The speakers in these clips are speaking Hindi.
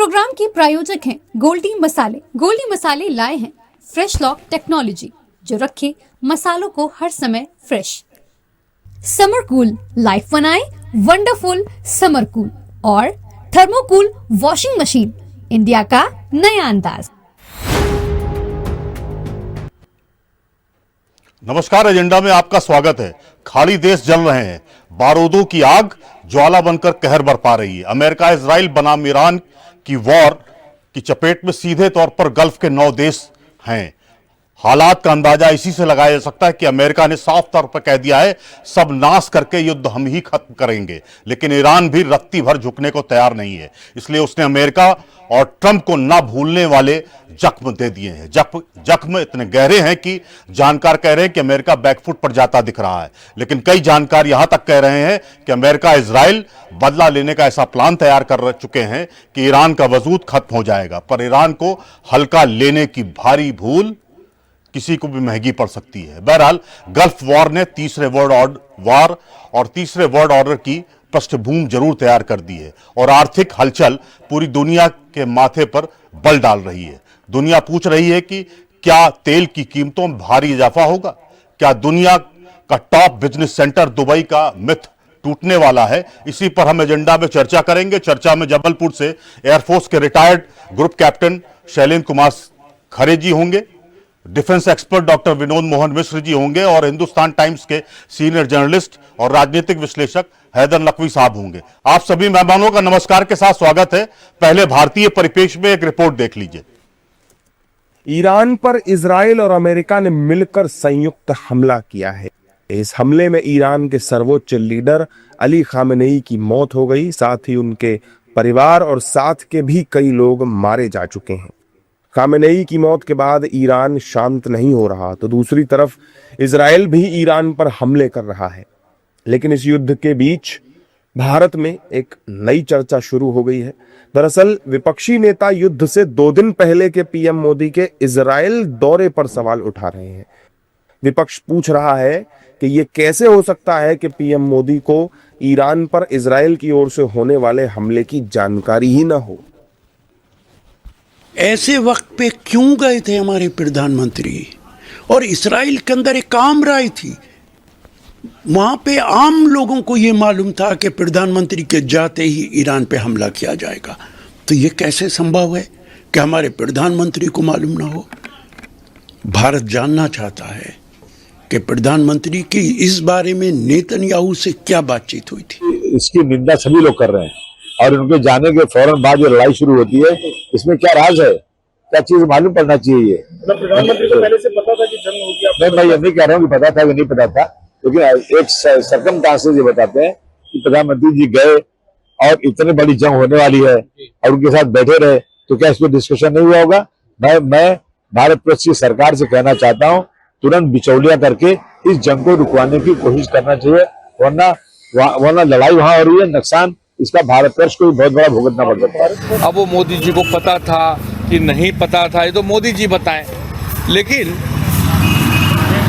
प्रोग्राम की प्रायोजक हैं गोल्डी मसाले। गोल्डी मसाले लाए हैं फ्रेश लॉक टेक्नोलॉजी जो रखे मसालों को हर समय फ्रेश। समर कूल लाइफ बनाए वंडरफुल समर कूल और थर्मोकूल वॉशिंग मशीन, इंडिया का नया अंदाज। नमस्कार, एजेंडा में आपका स्वागत है। खाड़ी देश जल रहे हैं, बारूदों की आग ज्वाला बनकर कहर बरपा रही है। अमेरिका इजराइल बनाम ईरान की वॉर की चपेट में सीधे तौर पर गल्फ के 9 देश हैं। हालात का अंदाजा इसी से लगाया जा सकता है कि अमेरिका ने साफ तौर पर कह दिया है सब नाश करके युद्ध हम ही खत्म करेंगे, लेकिन ईरान भी रत्ती भर झुकने को तैयार नहीं है। इसलिए उसने अमेरिका और ट्रंप को ना भूलने वाले जख्म दे दिए हैं। जख्म इतने गहरे हैं कि जानकार कह रहे हैं कि अमेरिका बैकफुट पर जाता दिख रहा है, लेकिन कई जानकार यहां तक कह रहे हैं कि अमेरिका इजराइल बदला लेने का ऐसा प्लान तैयार कर चुके हैं कि ईरान का वजूद खत्म हो जाएगा। पर ईरान को हल्का लेने की भारी भूल किसी को भी महंगी पड़ सकती है। बहरहाल गल्फ वॉर ने तीसरे वर्ल्ड ऑर्डर की पृष्ठभूमि जरूर तैयार कर दी है और आर्थिक हलचल पूरी दुनिया के माथे पर बल डाल रही है। दुनिया पूछ रही है कि क्या तेल की कीमतों में भारी इजाफा होगा? क्या दुनिया का टॉप बिजनेस सेंटर दुबई का मिथ टूटने वाला है? इसी पर हम एजेंडा में चर्चा करेंगे। चर्चा में जबलपुर से एयरफोर्स के retired group captain Shailendra Kumar Khare ji होंगे, defence expert doctor Vinod Mohan Mishra ji होंगे और हिंदुस्तान टाइम्स के सीनियर जर्नलिस्ट और राजनीतिक विश्लेषक हैदर नकवी साहब होंगे। आप सभी मेहमानों का नमस्कार के साथ स्वागत है। पहले भारतीय परिप्रेक्ष्य में एक रिपोर्ट देख लीजिए। ईरान पर इजराइल और अमेरिका ने मिलकर संयुक्त हमला किया है। इस हमले में ईरान के सर्वोच्च लीडर अली खामेनेई की मौत हो गई, साथ ही उनके परिवार और साथ के भी कई लोग मारे जा चुके हैं। खामेनेई की मौत के बाद ईरान शांत नहीं हो रहा, तो दूसरी तरफ इजराइल भी ईरान पर हमले कर रहा है। लेकिन इस युद्ध के बीच भारत में एक नई चर्चा शुरू हो गई है। दरअसल विपक्षी नेता युद्ध से 2 दिन पहले के पीएम मोदी के इजराइल दौरे पर सवाल उठा रहे हैं। विपक्ष पूछ रहा है कि यह कैसे हो सकता है कि पीएम मोदी को ईरान पर इजराइल की ओर से होने वाले हमले की जानकारी ही न हो। ऐसे वक्त पे क्यों गए थे हमारे प्रधानमंत्री? और इजराइल के अंदर एक आम राय थी, वहां पे आम लोगों को ये मालूम था कि प्रधानमंत्री के जाते ही ईरान पे हमला किया जाएगा। तो ये कैसे संभव है कि हमारे प्रधानमंत्री को मालूम ना हो? भारत जानना चाहता है कि प्रधानमंत्री की इस बारे में नेतन्याहू से क्या बातचीत हुई थी। इसकी निंदा सभी लोग कर रहे हैं और उनके जाने के फौरन बाद जो लड़ाई शुरू होती है, इसमें क्या राज है, क्या चीज मालूम पड़ना चाहिए। प्रधानमंत्री को पहले से पता था कि जंग होगी? नहीं, मैं ये नहीं कह रहा हूँ कि पता था कि नहीं पता था, लेकिन एक सर्कमस्टांसेस ये बताते हैं कि प्रधानमंत्री जी गए और इतनी बड़ी जंग होने वाली है और उनके साथ बैठे रहे, तो क्या इस पर डिस्कशन नहीं हुआ होगा? मैं भारत प्रेस की सरकार से कहना चाहता हूँ, तुरंत बिचौलिया करके इस जंग को रुकवाने की कोशिश करना चाहिए, वरना लड़ाई वहां हो रही है, नुकसान इसका भारत वर्ष को भी बहुत बड़ा भुगतना पड़ सकता है। अब वो मोदी जी को पता था कि नहीं पता था, ये तो मोदी जी बताएं। लेकिन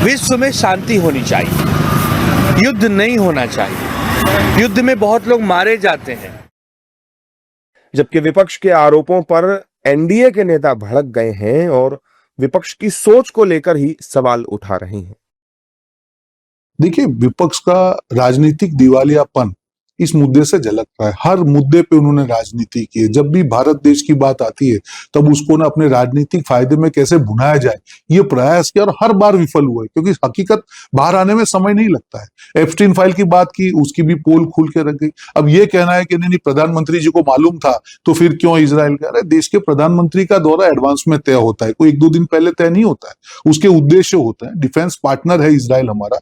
विश्व में शांति होनी चाहिए, युद्ध नहीं होना चाहिए। युद्ध में बहुत लोग मारे जाते हैं। जबकि विपक्ष के आरोपों पर एनडीए के नेता भड़क गए हैं और विपक्ष की सोच को लेकर ही सवाल उठा रहे हैं। देखिए, विपक्ष का राजनीतिक दिवालियापन इस मुद्दे से झलकता है। हर मुद्दे पे उन्होंने राजनीति की है। जब भी भारत देश की बात आती है तब उसको ना अपने राजनीतिक फायदे में कैसे भुनाया जाए ये प्रयास किया और हर बार विफल हुआ है, क्योंकि हकीकत बाहर आने में समय नहीं लगता है। एप्स्टीन फाइल की बात की, उसकी भी पोल खुल के रख गई। अब ये कहना है कि नहीं प्रधानमंत्री जी को मालूम था तो फिर क्यों इजराइल कह रहे? देश के प्रधानमंत्री का दौरा एडवांस में तय होता है, कोई 1-2 दिन पहले तय नहीं होता है। उसके उद्देश्य होते हैं। डिफेंस पार्टनर है इजराइल हमारा,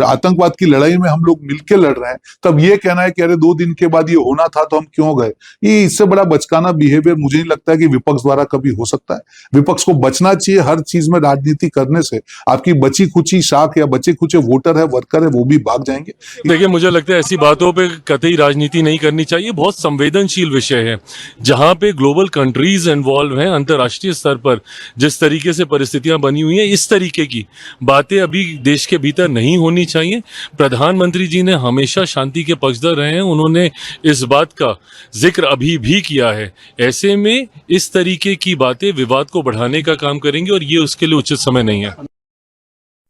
आतंकवाद की लड़ाई में हम लोग मिलकर लड़ रहे हैं। तब ये कहना है कि अरे 2 दिन के बाद ये होना था तो हम क्यों गए, ये इससे बड़ा बचकाना बिहेवियर मुझे नहीं लगता है कि विपक्ष द्वारा कभी हो सकता है। विपक्ष को बचना चाहिए हर चीज में राजनीति करने से। आपकी बची खुची शाख या बचे खुचे वोटर है, वर्कर है, वो भी भाग जाएंगे। देखिए, मुझे लगता है ऐसी बातों पे कतई राजनीति नहीं करनी चाहिए। बहुत संवेदनशील विषय है जहां पे ग्लोबल कंट्रीज इन्वॉल्व हैं। अंतर्राष्ट्रीय स्तर पर जिस तरीके से परिस्थितियां बनी हुई हैं, इस तरीके की बातें अभी देश के भीतर नहीं होनी चाहिए। प्रधानमंत्री जी ने हमेशा शांति के पक्ष पक्षधर रहे हैं उन्होंने इस बात का जिक्र अभी भी किया है। ऐसे में इस तरीके की बातें विवाद को बढ़ाने का काम करेंगे और ये उसके लिए उचित समय नहीं है।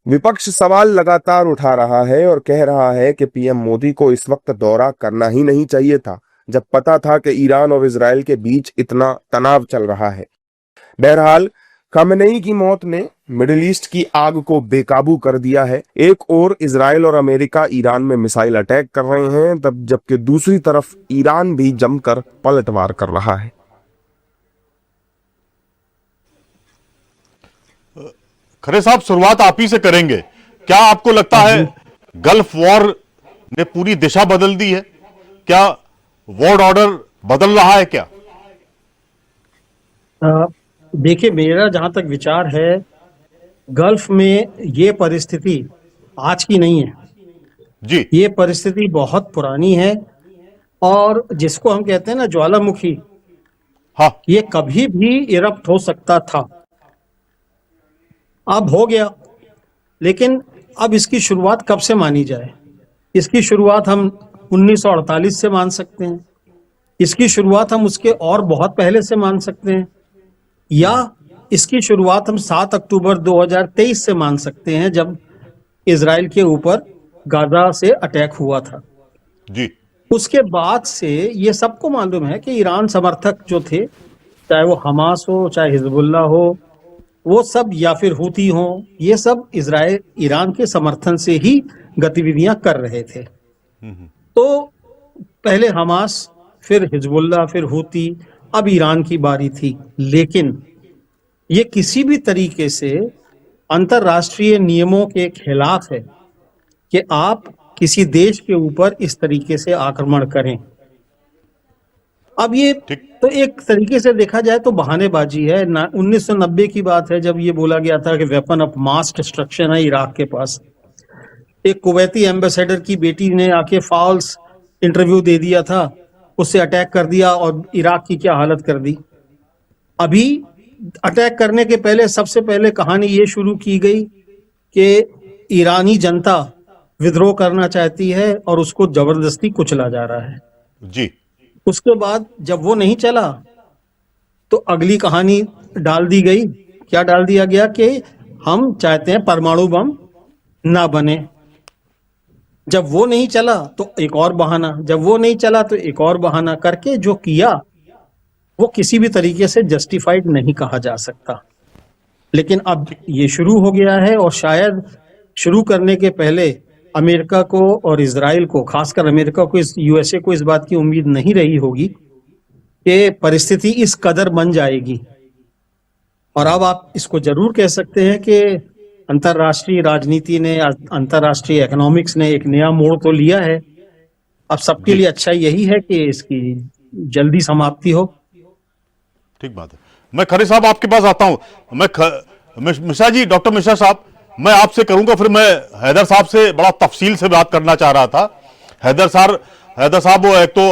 विपक्ष सवाल लगातार उठा रहा है और कह रहा है कि पीएम मोदी को इस वक्त दौरा करना ही नहीं चाहिए था, जब पता था कि ईरान और इजराइल के बीच इतना तनाव चल रहा है। बहरहाल खामेनेई की मौत ने मिडिल ईस्ट की आग को बेकाबू कर दिया है। एक ओर इजराइल और अमेरिका ईरान में मिसाइल अटैक कर रहे हैं, तब जबकि दूसरी तरफ ईरान भी जमकर पलटवार कर रहा है। खरे साहब, शुरुआत आप ही से करेंगे। क्या आपको लगता है गल्फ वॉर ने पूरी दिशा बदल दी है? क्या वर्ल्ड ऑर्डर बदल रहा है क्या? देखिए, मेरा जहां तक विचार है, गल्फ में ये परिस्थिति आज की नहीं है जी। ये परिस्थिति बहुत पुरानी है और जिसको हम कहते हैं ना ज्वालामुखी, हाँ, ये कभी भी इरप्ट हो सकता था। अब हो गया, लेकिन अब इसकी शुरुआत कब से मानी जाए? इसकी शुरुआत हम 1948 से मान सकते हैं, इसकी शुरुआत हम उसके और बहुत पहले से मान सकते हैं, या इसकी शुरुआत हम 7 अक्टूबर 2023 से मान सकते हैं, जब इजराइल के ऊपर गाजा से अटैक हुआ था जी। उसके बाद से ये सबको मालूम है कि ईरान समर्थक जो थे, चाहे वो हमास हो, चाहे हिजबुल्लाह हो, वो सब, या फिर हूती हो, ये सब ईरान के समर्थन से ही गतिविधियां कर रहे थे। तो पहले हमास, फिर हिजबुल्लाह, फिर हूती, अब ईरान की बारी थी। लेकिन ये किसी भी तरीके से अंतर्राष्ट्रीय नियमों के खिलाफ है कि आप किसी देश के ऊपर इस तरीके से आक्रमण करें। अब ये तो एक तरीके से देखा जाए तो बहानेबाजी है। 1990 की बात है, जब ये बोला गया था कि वेपन ऑफ मास डिस्ट्रक्शन है इराक के पास। एक कुवैती एम्बेसडर की बेटी ने आके फॉल्स इंटरव्यू दे दिया था, उससे अटैक कर दिया और इराक की क्या हालत कर दी। अभी अटैक करने के पहले सबसे पहले कहानी ये शुरू की गई कि ईरानी जनता विद्रोह करना चाहती है और उसको जबरदस्ती कुचला जा रहा है जी। उसके बाद जब वो नहीं चला तो अगली कहानी डाल दी गई। क्या डाल दिया गया कि हम चाहते हैं परमाणु बम ना बने। जब वो नहीं चला तो एक और बहाना, जब वो नहीं चला तो एक और बहाना करके जो किया वो किसी भी तरीके से जस्टिफाइड नहीं कहा जा सकता। लेकिन अब ये शुरू हो गया है और शायद शुरू करने के पहले अमेरिका को और इजराइल को, खासकर अमेरिका को, इस यूएसए को इस बात की उम्मीद नहीं रही होगी कि परिस्थिति इस कदर बन जाएगी। और अब आप इसको जरूर कह सकते हैं कि अंतर्राष्ट्रीय राजनीति ने, अंतर्राष्ट्रीय इकोनॉमिक्स ने एक नया मोड़ तो लिया है। अब सबके लिए अच्छा यही है कि इसकी जल्दी समाप्ति हो। ठीक बात है। मैं खरे साहब आपके पास आता हूं। मिश्रा जी, डॉक्टर मिश्रा साहब, मैं आपसे करूंगा, फिर मैं हैदर साहब से बड़ा तफसील से बात करना चाह रहा था। हैदर साहब वो एक तो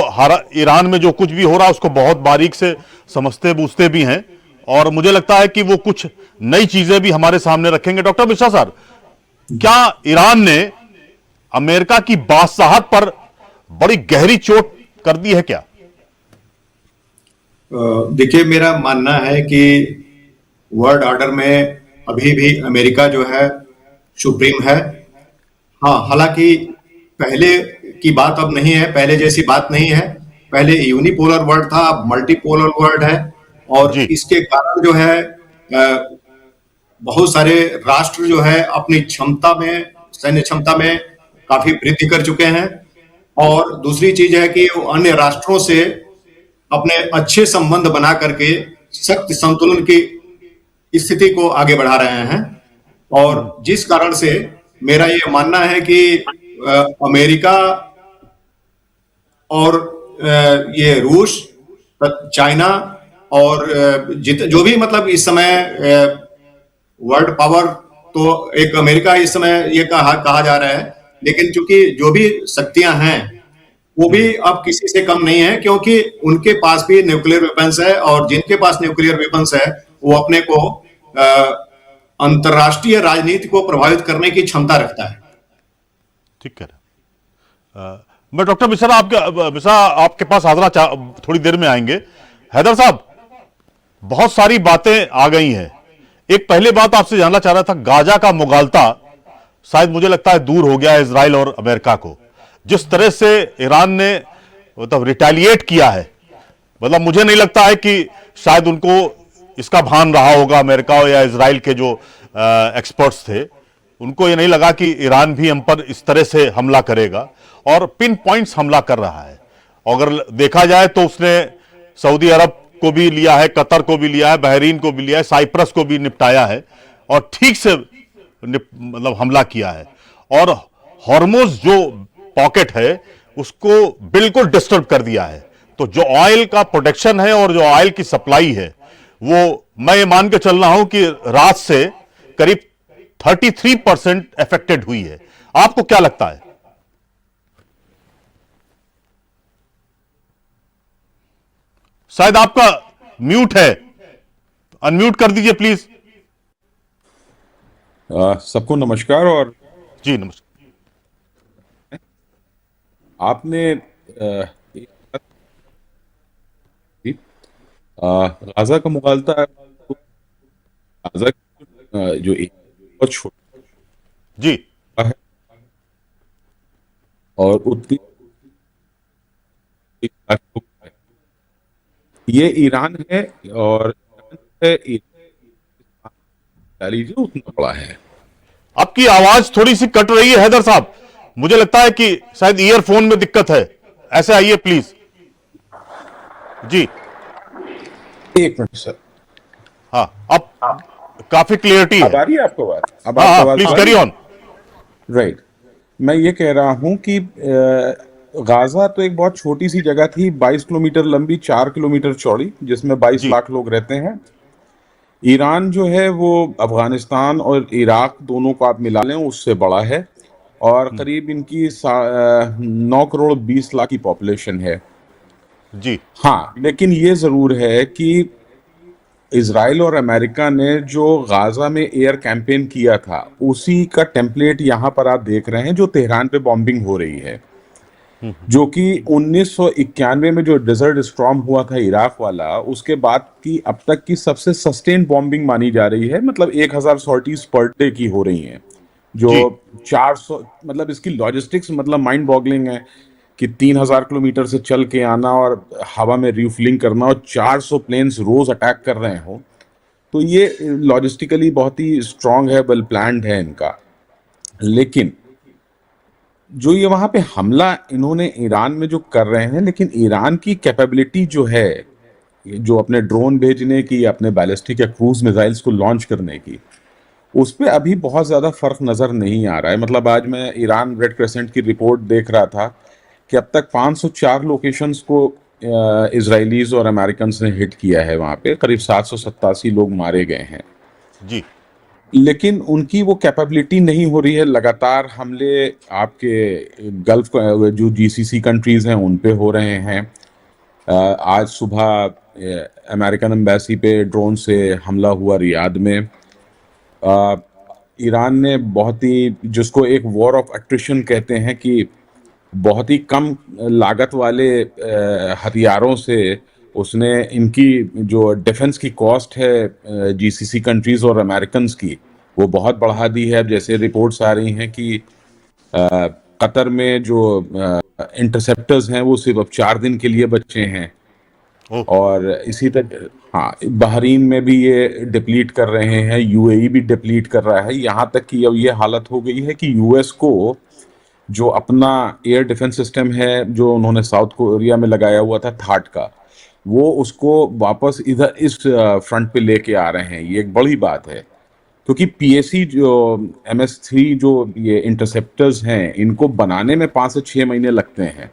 ईरान में जो कुछ भी हो रहा है उसको बहुत बारीक से समझते बूझते भी हैं और मुझे लगता है कि वो कुछ नई चीजें भी हमारे सामने रखेंगे। डॉक्टर मिश्रा साहब, क्या ईरान ने अमेरिका की बादशाहत पर बड़ी गहरी चोट कर दी है क्या? देखिए, मेरा मानना है कि वर्ल्ड ऑर्डर में अभी भी अमेरिका जो है सुप्रीम है। हाँ, हालांकि पहले की बात अब नहीं है, पहले जैसी बात नहीं है। पहले यूनिपोलर वर्ल्ड था, अब मल्टीपोलर वर्ल्ड है और इसके कारण जो है बहुत सारे राष्ट्र जो है अपनी क्षमता में, सैन्य क्षमता में काफी वृद्धि कर चुके हैं। और दूसरी चीज है कि वो अन्य राष्ट्रों से अपने अच्छे संबंध बना करके शक्ति संतुलन की स्थिति को आगे बढ़ा रहे हैं। और जिस कारण से मेरा ये मानना है कि अमेरिका और ये रूस, चाइना और जो भी मतलब इस समय वर्ल्ड पावर, तो एक अमेरिका इस समय ये कहा जा रहा है, लेकिन चूंकि जो भी शक्तियां हैं वो भी अब किसी से कम नहीं है, क्योंकि उनके पास भी न्यूक्लियर वेपन्स है और जिनके पास न्यूक्लियर वेपन्स है वो अपने को अंतरराष्ट्रीय राजनीति को प्रभावित करने की क्षमता रखता है। ठीक है। मैं डॉक्टर मिश्रा आपके पास थोड़ी देर में आएंगे। हैदर साहब, बहुत सारी बातें आ गई हैं। एक पहले बात आपसे जानना चाह रहा था, गाजा का मुगालता शायद मुझे लगता है दूर हो गया है इजराइल और अमेरिका को। जिस तरह से ईरान ने मतलब रिटेलिएट किया है, मतलब मुझे नहीं लगता है कि शायद उनको इसका भान रहा होगा, अमेरिका या इजराइल के जो एक्सपर्ट्स थे उनको ये नहीं लगा कि ईरान भी हम पर इस तरह से हमला करेगा, और पिन पॉइंट्स हमला कर रहा है। अगर देखा जाए तो उसने सऊदी अरब को भी लिया है, कतर को भी लिया है, बहरीन को भी लिया है, साइप्रस को भी निपटाया है और ठीक से मतलब हमला किया है। और हॉर्मोज जो पॉकेट है उसको बिल्कुल डिस्टर्ब कर दिया है। तो जो ऑयल का प्रोडक्शन है और जो ऑयल की सप्लाई है, वो मैं ये मान के चल रहा हूं कि रात से करीब 33% अफेक्टेड हुई है। आपको क्या लगता है? शायद आपका म्यूट है, अनम्यूट कर दीजिए प्लीज। सबको नमस्कार। और जी नमस्कार। आपने गाजा का मुगालता, गाजा जो एक बहुत छोटा जी है और उतनी ये ईरान है और लीजिए उतना बड़ा है। आपकी आवाज थोड़ी सी कट रही है हैदर साहब, मुझे लगता है कि शायद ईयरफोन में दिक्कत है। ऐसे आइए प्लीज। जी एक मिनट सर। हाँ, अब काफी क्लियरिटी है। अब आ रही है आपको बात? अब हाँ आपको हाँ, बात प्लीज आ कैरी रही है? ऑन। राइट। मैं ये कह रहा हूं कि गाजा तो एक बहुत छोटी सी जगह थी, 22 किलोमीटर लंबी, 4 किलोमीटर चौड़ी, जिसमें 22 जी लाख लोग रहते हैं। ईरान जो है वो अफगानिस्तान और इराक दोनों को आप मिला लें उससे बड़ा है और करीब इनकी 9 करोड़ 20 लाख की पॉपुलेशन है। जी हाँ, लेकिन ये जरूर है कि इजराइल और अमेरिका ने जो गाजा में एयर कैंपेन किया था उसी का टेम्पलेट यहाँ पर आप देख रहे हैं, जो तेहरान पे बॉम्बिंग हो रही है, जो कि 1991 में जो डेजर्ट स्टॉर्म हुआ था इराक वाला, उसके बाद की अब तक की सबसे सस्टेन बॉम्बिंग मानी जा रही है। मतलब 1000 सॉर्टीज पर डे की हो रही हैं, जो जी 400, मतलब इसकी लॉजिस्टिक्स मतलब माइंड बॉगलिंग है कि 3000 किलोमीटर से चल के आना और हवा में रिफ्लिंग करना और 400 प्लेन्स रोज अटैक कर रहे हो, तो ये लॉजिस्टिकली बहुत ही स्ट्रांग है, वेल प्लान्ड है इनका। लेकिन जो ये वहां पे हमला इन्होंने ईरान में जो कर रहे हैं, लेकिन ईरान की कैपेबिलिटी जो है, जो अपने ड्रोन भेजने की, अपने बैलिस्टिक या क्रूज मिसाइल्स को लॉन्च करने की, उस पर अभी बहुत ज़्यादा फर्क नज़र नहीं आ रहा है। मतलब आज मैं ईरान रेड क्रिसेंट की रिपोर्ट देख रहा था कि अब तक 504 लोकेशंस को इजरायलीज और अमेरिकन ने हिट किया है, वहाँ पे करीब 787 लोग मारे गए हैं। जी लेकिन उनकी वो कैपेबिलिटी नहीं हो रही है। लगातार हमले आपके गल्फ जो जीसीसी कंट्रीज हैं उन पे हो रहे हैं। आज सुबह अमेरिकन एम्बेसी पे ड्रोन से हमला हुआ रियाद में। ईरान ने बहुत ही, जिसको एक वॉर ऑफ अट्रिशन कहते हैं, कि बहुत ही कम लागत वाले हथियारों से उसने इनकी जो डिफेंस की कॉस्ट है जीसीसी कंट्रीज और अमेरिकन की, वो बहुत बढ़ा दी है। अब जैसे रिपोर्ट्स आ रही हैं कि कतर में जो इंटरसेप्टर्स हैं वो सिर्फ अब 4 दिन के लिए बचे हैं, और इसी तरह हाँ, बहरीन में भी ये डिप्लीट कर रहे हैं, यूएई भी डिप्लीट कर रहा है। यहाँ तक कि अब ये हालत हो गई है कि यूएस को जो अपना एयर डिफेंस सिस्टम है, जो उन्होंने साउथ कोरिया में लगाया हुआ था थाट का, वो उसको वापस इधर इस फ्रंट पे लेके आ रहे हैं। ये एक बड़ी बात है, क्योंकि पीएसी जो MS-3 जो ये इंटरसेप्टर्स हैं, इनको बनाने में 5 से 6 महीने लगते हैं।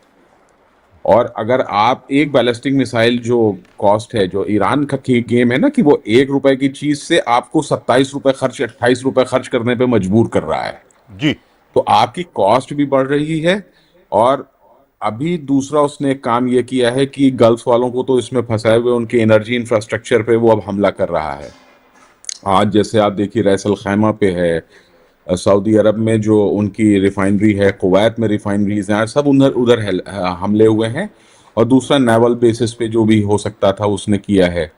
और अगर आप एक बैलिस्टिक मिसाइल जो कॉस्ट है, जो ईरान का गेम है ना, कि वो 1 रुपए की चीज से आपको 27 रुपए खर्च, 28 रुपए खर्च करने पे मजबूर कर रहा है जी। तो आपकी कॉस्ट भी बढ़ रही है। और अभी दूसरा उसने एक काम ये किया है कि गल्फ वालों को तो इसमें फंसाए हुए उनके एनर्जी इंफ्रास्ट्रक्चर पे वो अब हमला कर रहा है। आज जैसे आप देखिए रैसल खैमा पे है, सऊदी अरब में जो उनकी रिफाइनरी है, कुवैत में रिफाइनरीज हैं, सब उधर उधर हमले हुए हैं। और दूसरा नेवल बेसिस पे जो भी हो सकता था उसने किया है।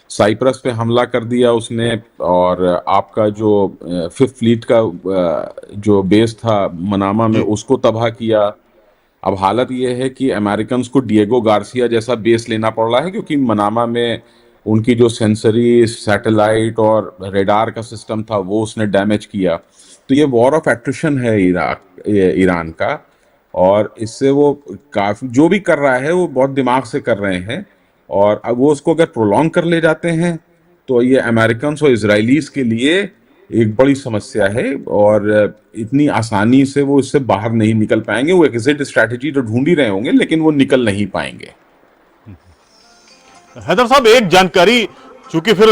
साइप्रस पे हमला कर दिया उसने, और आपका जो फिफ्थ फ्लीट का जो बेस था मनामा में, उसको तबाह किया। अब हालत ये है कि अमेरिकन को डिएगो गार्सिया जैसा बेस लेना पड़ रहा है, क्योंकि मनामा में उनकी जो सेंसरी, सैटेलाइट और रेडार का सिस्टम था वो उसने डैमेज किया। तो ये वॉर ऑफ एट्रिशन है ईरान का, और इससे वो काफी जो भी कर रहा है वो बहुत दिमाग से कर रहे हैं। और अब वो उसको अगर प्रोलॉन्ग कर ले जाते हैं तो ये अमेरिकन और इसराइलीज के लिए एक बड़ी समस्या है, और इतनी आसानी से वो इससे बाहर नहीं निकल पाएंगे। वो एक एग्जिट स्ट्रैटेजी तो ढूंढ ही रहे होंगे, लेकिन वो निकल नहीं पाएंगे। हैदर साहब, एक जानकारी, चूंकि फिर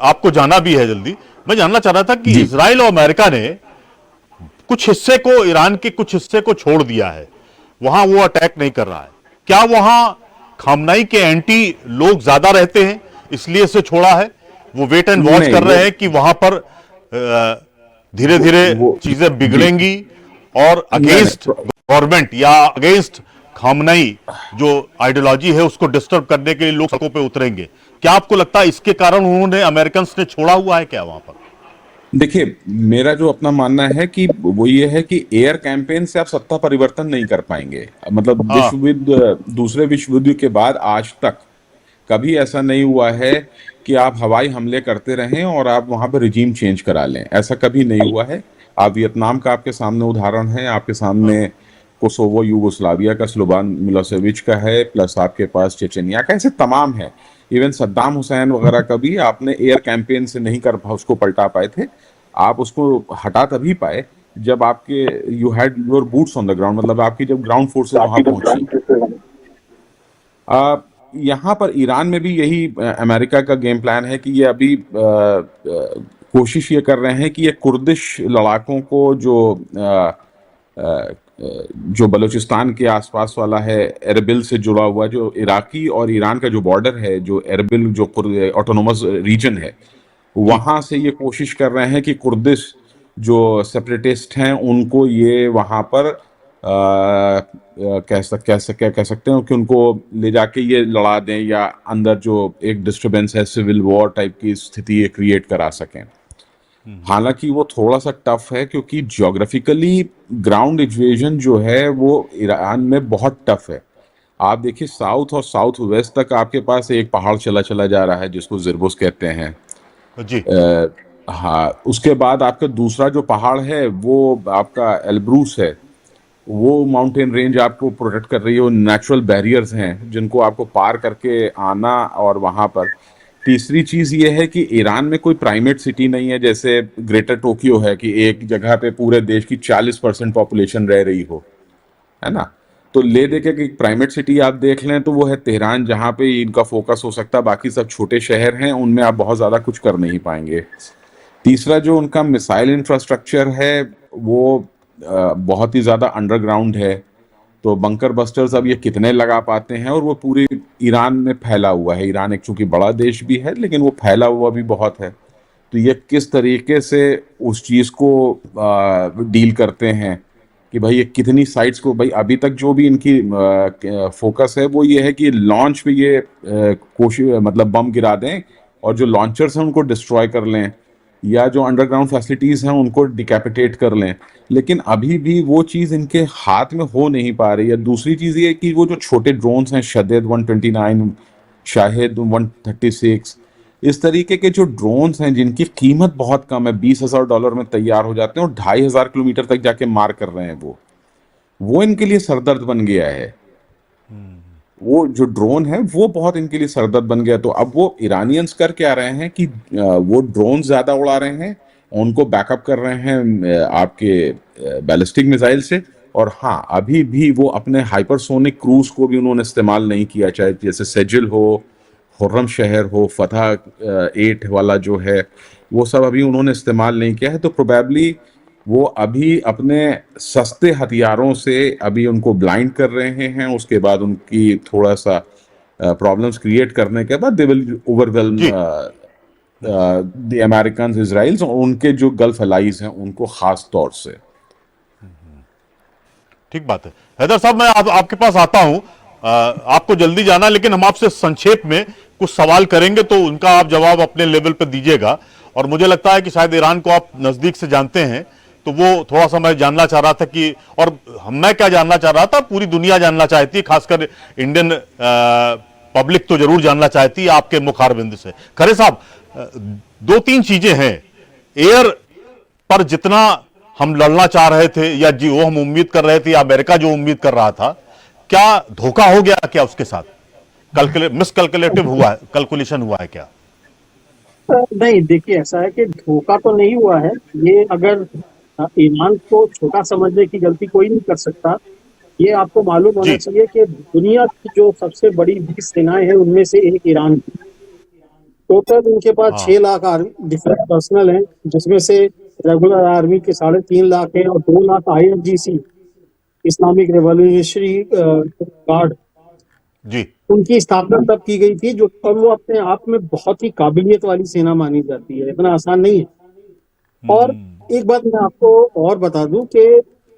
आपको जाना भी है जल्दी, मैं जानना चाह रहा था कि इजराइल और अमेरिका ने कुछ हिस्से को, ईरान के कुछ हिस्से को छोड़ दिया है, वहां वो अटैक नहीं कर रहा है। क्या वहां खामनाई के एंटी लोग ज्यादा रहते हैं इसलिए इसे छोड़ा है? वो वेट एंड वॉच कर रहे हैं कि वहां पर धीरे धीरे चीजें बिगड़ेंगी और अगेंस्ट गवर्नमेंट या अगेंस्ट खामनाई जो आइडियोलॉजी है उसको डिस्टर्ब करने के लिए लोग सड़कों पे उतरेंगे। क्या आपको लगता है इसके कारण उन्होंने, अमेरिकन ने छोड़ा हुआ है क्या वहां पर? देखिए, मेरा जो अपना मानना है कि वो ये है कि एयर कैंपेन से आप सत्ता परिवर्तन नहीं कर पाएंगे। मतलब दूसरे विश्व युद्ध के बाद आज तक कभी ऐसा नहीं हुआ है कि आप हवाई हमले करते रहें और आप वहां पर रिजीम चेंज करा लें। ऐसा कभी नहीं हुआ है। आप वियतनाम का आपके सामने उदाहरण है, आपके सामने कोसोवो युगोस्लाविया का स्लोबान मिलोसेविच का है, प्लस आपके पास चेचनिया का, ऐसे तमाम है। इवन सद्दाम हुसैन वगैरह का भी आपने एयर कैंपेन से नहीं कर उसको पलटा पाए थे। आप उसको हटा तभी पाए जब आपके you had your boots on the ground, मतलब आपकी जब ग्राउंड फोर्सेस वहां पहुंची। यहाँ पर ईरान में भी यही अमेरिका का गेम प्लान है कि ये अभी कोशिश ये कर रहे हैं कि ये कुर्दिश लड़ाकों को जो बलूचिस्तान के आसपास वाला है, एरबिल से जुड़ा हुआ, जो इराकी और ईरान का जो बॉर्डर है, जो एरबिल जो ऑटोनोमस रीजन है, वहां से ये कोशिश कर रहे हैं कि कुर्दिश जो सेपरेटिस्ट हैं उनको ये वहां पर कह सकते हैं कि उनको ले जाके ये लड़ा दें, या अंदर जो एक डिस्टर्बेंस है, सिविल वॉर टाइप की स्थिति ये क्रिएट करा सकें। हालांकि वो थोड़ा सा टफ है, क्योंकि ज्योग्राफिकली ग्राउंड इन्वेजन जो है वो ईरान में बहुत टफ है। आप देखिए, साउथ और साउथ वेस्ट तक आपके पास एक पहाड़ चला जा रहा है जिसको जिरबुस कहते हैं जी। हाँ, उसके बाद आपका दूसरा जो पहाड़ है वो आपका एल्ब्रूस है। वो माउंटेन रेंज आपको प्रोटेक्ट कर रही है। वो नेचुरल बैरियर्स हैं जिनको आपको पार करके आना। और वहां पर तीसरी चीज ये है कि ईरान में कोई प्राइमेट सिटी नहीं है, जैसे ग्रेटर टोक्यो है कि एक जगह पे पूरे देश की 40% पॉपुलेशन रह रही हो, है ना। तो ले दे के एक प्राइमेट सिटी आप देख लें तो वो है तेहरान, जहाँ पे इनका फोकस हो सकता है। बाकी सब छोटे शहर हैं, उनमें आप बहुत ज़्यादा कुछ कर नहीं पाएंगे। तीसरा जो उनका मिसाइल इंफ्रास्ट्रक्चर है वो बहुत ही ज़्यादा अंडरग्राउंड है। तो बंकर बस्टर्स अब ये कितने लगा पाते हैं, और वो पूरे ईरान में फैला हुआ है। ईरान एक चूंकि बड़ा देश भी है, लेकिन वो फैला हुआ भी बहुत है। तो ये किस तरीके से उस चीज़ को डील करते हैं कि भाई ये कितनी साइट्स को, भाई अभी तक जो भी इनकी फोकस है वो ये है कि लॉन्च पे ये कोशिश, मतलब बम गिरा दें और जो लॉन्चर्स हैं उनको डिस्ट्रॉय कर लें, या जो अंडरग्राउंड फैसिलिटीज़ हैं उनको डिकैपिटेट कर लें। लेकिन अभी भी वो चीज़ इनके हाथ में हो नहीं पा रही है। दूसरी चीज़ ये कि वो जो छोटे ड्रोन्स हैं, शदेद 129, शाहिद 136, इस तरीके के जो ड्रोन्स हैं जिनकी कीमत बहुत कम है, $20,000 में तैयार हो जाते हैं और 2500 किलोमीटर तक जाके मार कर रहे हैं, वो इनके लिए सरदर्द बन गया है। वो जो ड्रोन है वो बहुत इनके लिए सरदर्द बन गया। तो अब वो ईरानियंस कर क्या रहे हैं कि वो ड्रोन ज़्यादा उड़ा रहे हैं, उनको बैकअप कर रहे हैं आपके बैलिस्टिक मिसाइल से। और हाँ, अभी भी वो अपने हाइपरसोनिक क्रूज को भी उन्होंने इस्तेमाल नहीं किया, चाहे जैसे सेजिल हो, खुर्रम शहर हो, फतह 8 वाला जो है, वो सब अभी उन्होंने इस्तेमाल नहीं किया है। तो प्रोबेबली वो अभी अपने सस्ते हथियारों से अभी उनको ब्लाइंड कर रहे हैं। उसके बाद उनकी थोड़ा सा प्रॉब्लम्स क्रिएट करने के बाद they will overwhelm the American Israel's और उनके जो गल्फ अलाइज हैं उनको खास तौर से। ठीक बात है। हैदर साहब, मैं आपके पास आता हूं, आपको जल्दी जाना है, लेकिन हम आपसे संक्षेप में कुछ सवाल करेंगे तो उनका आप जवाब अपने लेवल पर दीजिएगा। और मुझे लगता है कि शायद ईरान को आप नजदीक से जानते हैं, तो वो थोड़ा सा मैं जानना चाह रहा था कि, और मैं क्या जानना चाह रहा था, पूरी दुनिया जानना चाहती है, खासकर इंडियन पब्लिक तो जरूर जानना चाहती है आपके मुखारबिंद से। खरे साहब, दो तीन चीजें हैं। एयर पर जितना हम लड़ना चाह रहे थे, या जी वो हम उम्मीद कर रहे थे, या अमेरिका जो उम्मीद कर रहा था, क्या धोखा हो गया क्या उसके साथ? मिसकैलकुलेटिव हुआ है, कैलकुलेशन हुआ है क्या? नहीं, देखिए, ऐसा है कि धोखा तो नहीं हुआ है। ये अगर ईरान को छोटा समझने की गलती कोई नहीं कर सकता। ये आपको मालूम होना चाहिए कि दुनिया की जो सबसे बड़ी 20 सेनाएं हैं उनमें से एक ईरान की। टोटल उनके पास 6 लाख डिफेंस पर्सनल हैं, जिसमें से रेगुलर आर्मी के 3.5 लाख हैं और 2 lakh IRGC, Islamic revolutionary guard, जी, उनकी स्थापना तब की गई थी, जो अब वो अपने आप में बहुत ही काबिलियत वाली सेना मानी जाती है। इतना आसान नहीं है। और एक बात मैं आपको और बता दूं कि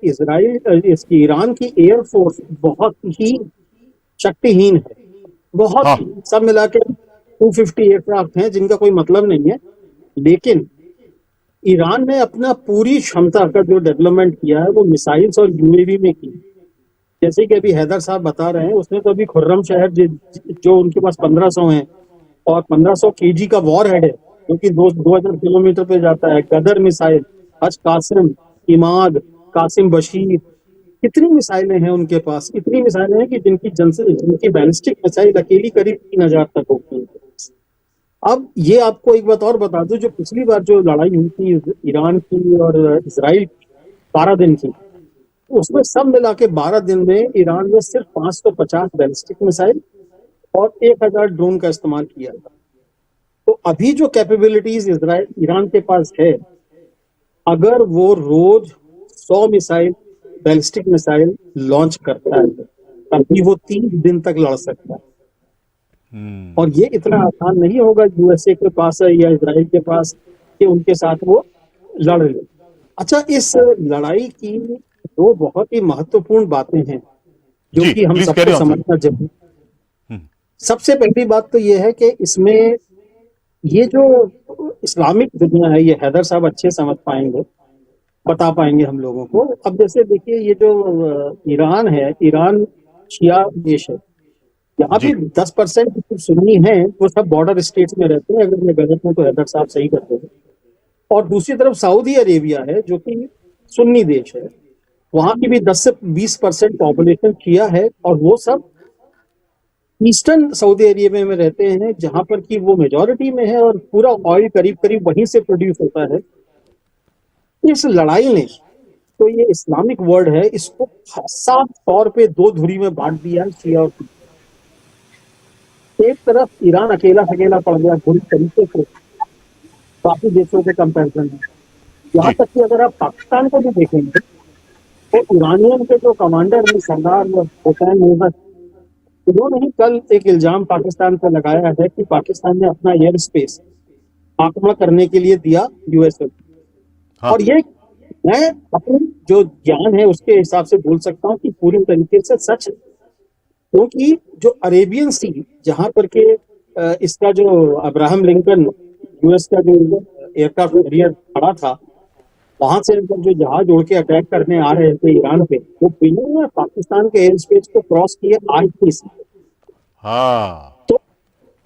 इसकी ईरान की एयरफोर्स बहुत ही शक्तिहीन है, बहुत ही। सब मिला के 250 एयरक्राफ्ट हैं जिनका कोई मतलब नहीं है। लेकिन ईरान ने अपना पूरी क्षमता का जो डेवलपमेंट किया है वो मिसाइल्स और UAV में की। जैसे कि अभी हैदर साहब बता रहे हैं, उसने तो अभी खुर्रम शहर जो उनके पास 1500 हैं और 1500 kg का वॉर हेड है, जो कि 2000 किलोमीटर पे जाता है, गदर मिसाइल, हज कासिम, इमाद, कासिम बशीर, कितनी मिसाइलें हैं उनके पास। इतनी मिसाइलें हैं कि जिनकी बैलिस्टिक मिसाइल अकेली करीब 3000 तक होती है। अब ये आपको एक बात और बता दूं, जो पिछली बार जो लड़ाई हुई थी ईरान की और इजराइल की 12 दिन की, उसमें सब मिला के 12 दिन में ईरान ने सिर्फ 550 बैलिस्टिक मिसाइल और 1000 ड्रोन का इस्तेमाल किया था। तो अभी जो कैपेबिलिटीज ईरान के पास है, अगर वो रोज 100 मिसाइल, बैलिस्टिक मिसाइल लॉन्च करता है, तभी वो 30 दिन तक लड़ सकता है। और ये इतना आसान नहीं होगा USA के पास है या इजराइल के पास कि उनके साथ वो लड़ ले। अच्छा, इस लड़ाई की दो बहुत ही महत्वपूर्ण बातें हैं जो कि हम सबको समझना जरूरी। सबसे पहली बात तो ये है कि इसमें ये जो इस्लामिक दुनिया है, ये हैदर साहब अच्छे समझ पाएंगे, बता पाएंगे हम लोगों को। अब जैसे देखिए, ये जो ईरान है, ईरान शिया देश है, यहाँ भी 10% सुन्नी हैं, वो सब बॉर्डर स्टेट्स में रहते हैं। अगर मैं गलत हूँ तो हैदर साहब सही करते हैं। और दूसरी तरफ सऊदी अरेबिया है, जो कि सुन्नी देश है, वहां की भी 10 से 20% पॉपुलेशन शिया है, और वो सब ईस्टर्न सऊदी अरेबिया में रहते हैं, जहां पर कि वो मेजॉरिटी में है और पूरा ऑयल करीब करीब वहीं से प्रोड्यूस होता है। इस लड़ाई ने तो ये इस्लामिक वर्ल्ड है, इसको साफ तौर पे 2 धुरी में बांट दिया, शिया और सुन्नी। एक तरफ ईरान अकेला पड़ गया पूरी तरीके से बाकी देशों के कंपैरिजन में। यहाँ तक कि अगर आप पाकिस्तान को भी देखेंगे तो ईरानियन के जो कमांडर हैं, सरदार हुसैन मोहम्मद, उन्होंने ही कल एक इल्जाम पाकिस्तान पर लगाया है कि पाकिस्तान ने अपना एयर स्पेस आक्रमण करने के लिए दिया USA। और ये मैं अपनी जो ज्ञान है उसके हिसाब से बोल सकता हूँ कि पूरी तरीके से सच है, क्योंकि जो अरेबियन सी, जहां पर के इसका जो अब्राहम लिंकन US का जो एयरक्राफ्ट कैरियर खड़ा था, वहां से जो जहाज उड़ के अटैक करने आ रहे थे ईरान पे, वो बिना पाकिस्तान के एयर स्पेस को क्रॉस किए आए। तो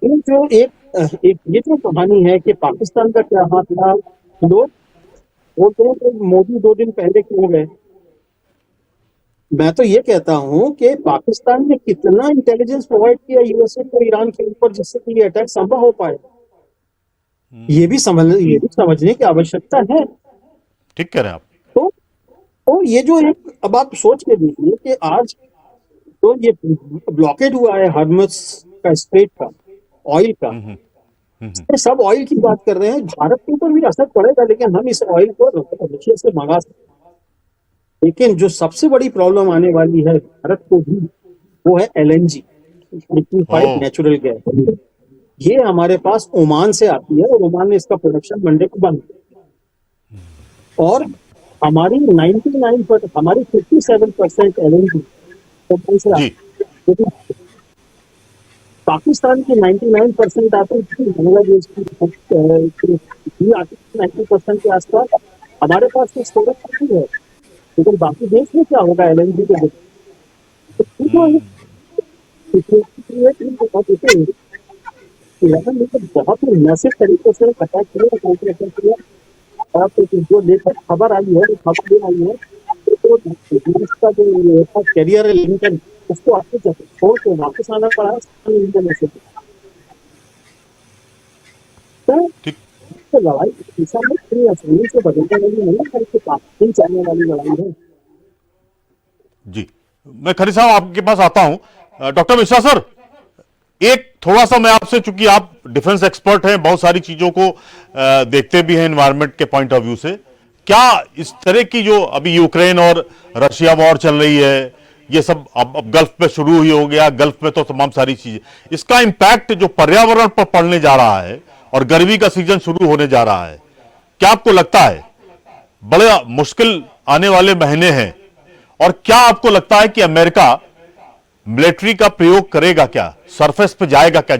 ये जो ये जो कहानी है कि पाकिस्तान का क्या हाथ था, लोग बोलते हैं कि मोदी 2 दिन पहले क्यों गए। मैं तो ये कहता हूं कि पाकिस्तान ने कितना इंटेलिजेंस प्रोवाइड किया USA को ईरान के ऊपर, जिससे कि ये अटैक संभव हो पाए। ये भी समझने की आवश्यकता है। ठीक कह रहे हैं आप। तो ये जो एक, अब आप सोच के देखिए कि आज तो ये ब्लॉकेड हुआ है हॉर्मुज़ का स्ट्रेट का, ऑयल का, ये सब ऑयल की बात कर रहे हैं। भारत के ऊपर भी असर पड़ेगा, लेकिन हम इस ऑयल को रशिया से मंगा सकते हैं। लेकिन जो सबसे बड़ी प्रॉब्लम आने वाली है भारत को भी, वो है LNG, लिक्विफाइड नेचुरल गैस। ये हमारे पास ओमान से आती है और ओमान ने इसका प्रोडक्शन मंडे को बंद किया। और हमारी 99% हमारी 57% LNG ओमान से जी। आती है, लेकिन पाकिस्तान की 99% आती थी, बांग्लादेश की आती थी 90% के आसपास। हमारे पास तो स्टोरेज नहीं है, लेकिन बाकी देश में क्या होगा LNG के बहुत ही मैसिव तरीके से अटैक किया, कॉन्ट्रेक्शन किया। और जो लेकर खबर आई है, खबर ये आई है तो इसका जो ये था कैरियर लिंकन, उसको आपको छोड़ के वापस आना पड़ा इंडियन से। ठीक। तो लड़ाई दिशा में इतनी आसानी से बदलने वाली नहीं है, बल्कि काफी चलने वाली लड़ाई है। जी, मैं खरी साहब आपके पास आता हूं। डॉक्टर मिश्रा सर, एक थोड़ा सा मैं आपसे, चूंकि आप डिफेंस एक्सपर्ट हैं, बहुत सारी चीजों को देखते भी हैं एनवायरनमेंट के पॉइंट ऑफ व्यू से, क्या इस तरह की जो अभी यूक्रेन और रशिया वॉर चल रही है, ये सब अब गल्फ में शुरू ही हो गया, गल्फ में तो तमाम सारी चीजें, इसका इंपैक्ट जो पर्यावरण पर पड़ने जा रहा है और गर्मी का सीजन शुरू होने जा रहा है, क्या आपको लगता है बड़े मुश्किल आने वाले महीने हैं? और क्या आपको लगता है कि अमेरिका मिलिट्री का प्रयोग करेगा क्या, सरफेस पे जाएगा क्या,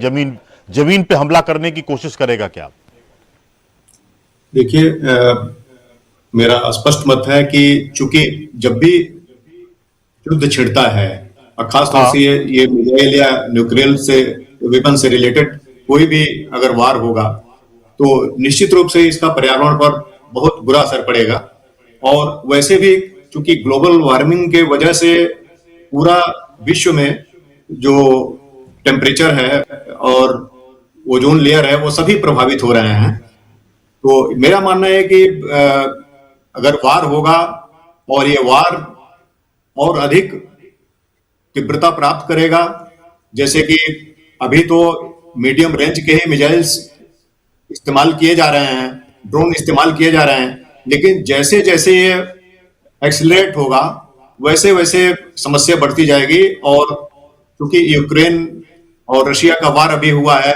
जमीन पे हमला करने की कोशिश करेगा क्या? देखिए, मेरा स्पष्ट मत है कि चूंकि जब भी युद्ध छिड़ता है, और खासतौर से ये मिसाइल या न्यूक्लियर से वेपन से रिलेटेड कोई भी अगर वार होगा, तो निश्चित रूप से इसका पर्यावरण पर बहुत बुरा असर पड़ेगा। और वैसे भी चूंकि ग्लोबल वार्मिंग के वजह से पूरा विश्व में जो टेम्परेचर है और ओजोन लेयर है, वो सभी प्रभावित हो रहे हैं। तो मेरा मानना है कि अगर वार होगा और ये वार और अधिक तीव्रता प्राप्त करेगा, जैसे कि अभी तो मीडियम रेंज के ही मिसाइल्स इस्तेमाल किए जा रहे हैं, ड्रोन इस्तेमाल किए जा रहे हैं, लेकिन जैसे जैसे ये एक्सीलरेट होगा वैसे वैसे समस्या बढ़ती जाएगी। और क्योंकि यूक्रेन और रशिया का वार अभी हुआ है,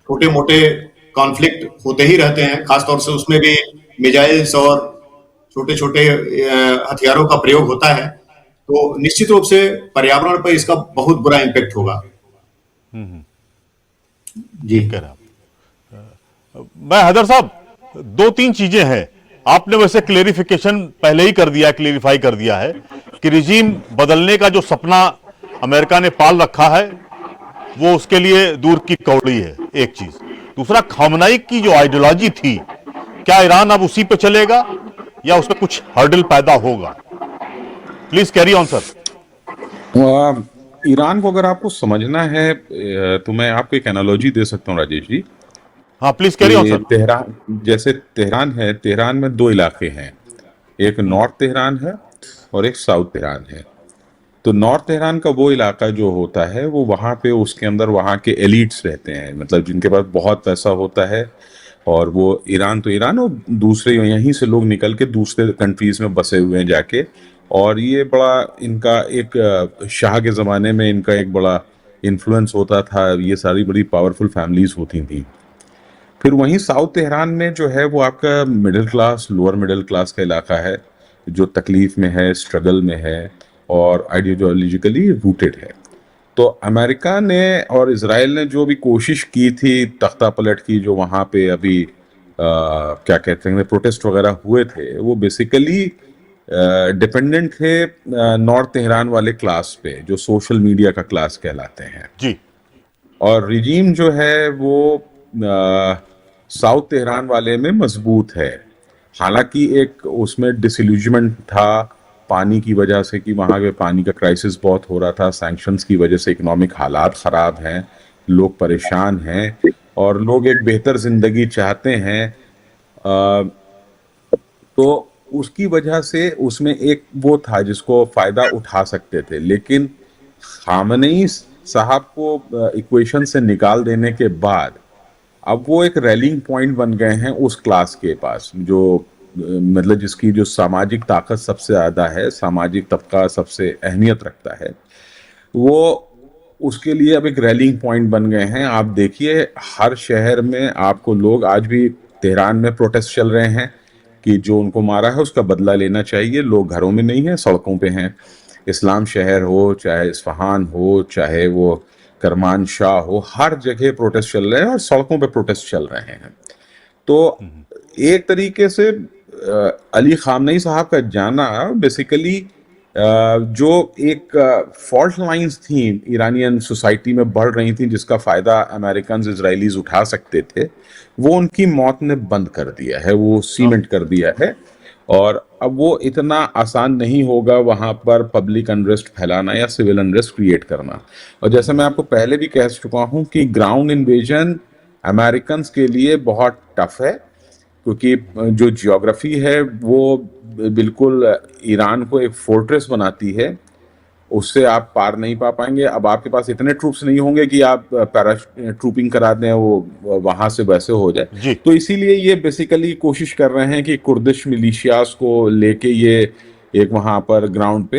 छोटे मोटे कॉन्फ्लिक्ट होते ही रहते हैं, खासतौर से उसमें भी मिसाइल्स और छोटे छोटे हथियारों का प्रयोग होता है, तो निश्चित रूप से पर्यावरण पर इसका बहुत बुरा इम्पैक्ट होगा। जी, कह रहा मैं हैदर साहब, दो तीन चीजें हैं, आपने वैसे क्लेरिफिकेशन पहले ही कर दिया, क्लेरिफाई कर दिया है कि रिजीम बदलने का जो सपना अमेरिका ने पाल रखा है वो उसके लिए दूर की कौड़ी है, एक चीज। दूसरा, खामनाई की जो आइडियोलॉजी थी, क्या ईरान अब उसी पे चलेगा या उसमें कुछ हर्डल पैदा होगा? Please carry on sir. Iran को अगर आपको समझना है तो मैं आपको एक एनालॉजी दे सकता हूँ राजेश जी। हाँ, please carry on sir. Tehran, जैसे तेहरान है, तेहरान में दो इलाके हैं, एक नॉर्थ तेहरान है और एक साउथ तेहरान है। तो नॉर्थ तेहरान का वो इलाका जो होता है, वो वहाँ पे उसके अंदर वहाँ के एलिट्स रहते हैं, मतलब जिनके पास बहुत पैसा होता है, और वो ईरान तो ईरान और दूसरे यहीं से लोग निकल के दूसरे कंट्रीज में बसे हुए हैं जाके। और ये बड़ा इनका एक शाह के ज़माने में इनका एक बड़ा इन्फ्लुएंस होता था, ये सारी बड़ी पावरफुल फैमिलीज होती थी। फिर वहीं साउथ तेहरान में जो है वो आपका middle class, lower middle class का इलाका है, जो तकलीफ में है, स्ट्रगल में है और आइडियोलॉजिकली रूटेड है। तो अमेरिका ने और इजराइल ने जो भी कोशिश की थी तख्ता पलट की, जो वहाँ पे अभी क्या कहते हैं प्रोटेस्ट वगैरह हुए थे, वो बेसिकली डिपेंडेंट थे नॉर्थ तेहरान वाले क्लास पे, जो सोशल मीडिया का क्लास कहलाते हैं जी। और रिजीम जो है वो साउथ तेहरान वाले में मजबूत है। हालांकि एक उसमें डिसइल्यूजमेंट था पानी की वजह से, कि वहाँ पे पानी का क्राइसिस बहुत हो रहा था, सैंक्शंस की वजह से इकोनॉमिक हालात ख़राब हैं, लोग परेशान हैं और लोग एक बेहतर ज़िंदगी चाहते हैं। तो उसकी वजह से उसमें एक वो था जिसको फ़ायदा उठा सकते थे, लेकिन खामनेई साहब को इक्वेशन से निकाल देने के बाद अब वो एक रैलिंग पॉइंट बन गए हैं उस क्लास के पास, जो मतलब जिसकी जो सामाजिक ताकत सबसे ज़्यादा है, सामाजिक तबका सबसे अहमियत रखता है, वो उसके लिए अब एक रैलिंग पॉइंट बन गए हैं। आप देखिए हर शहर में आपको लोग, आज भी तेहरान में प्रोटेस्ट चल रहे हैं कि जो उनको मारा है उसका बदला लेना चाहिए। लोग घरों में नहीं हैं, सड़कों पे हैं। इस्लाम शहर हो, चाहे इस्फहान हो, चाहे वो करमान शाह हो, हर जगह प्रोटेस्ट चल रहे हैं और सड़कों पे प्रोटेस्ट चल रहे हैं। तो एक तरीके से अली खामनेई साहब का जाना बेसिकली जो एक फॉल्ट लाइंस थी ईरानियन सोसाइटी में बढ़ रही थी, जिसका फायदा अमेरिकन इजरायलीज उठा सकते थे, वो उनकी मौत ने बंद कर दिया है, वो सीमेंट कर दिया है। और अब वो इतना आसान नहीं होगा वहां पर पब्लिक अनरेस्ट फैलाना या सिविल अनरेस्ट क्रिएट करना। और जैसे मैं आपको पहले भी कह चुका हूं कि ग्राउंड इन्वेजन अमेरिकन के लिए बहुत टफ है, क्योंकि जो जियोग्राफी है वो बिल्कुल ईरान को एक फोर्ट्रेस बनाती है, उससे आप पार नहीं पा पाएंगे। अब आपके पास इतने ट्रूप्स नहीं होंगे कि आप ट्रूपिंग करा दें, वो वहां से वैसे हो जाए। तो इसीलिए ये बेसिकली कोशिश कर रहे हैं कि कुर्दिश मिलिशियास को लेके ये एक वहां पर ग्राउंड पे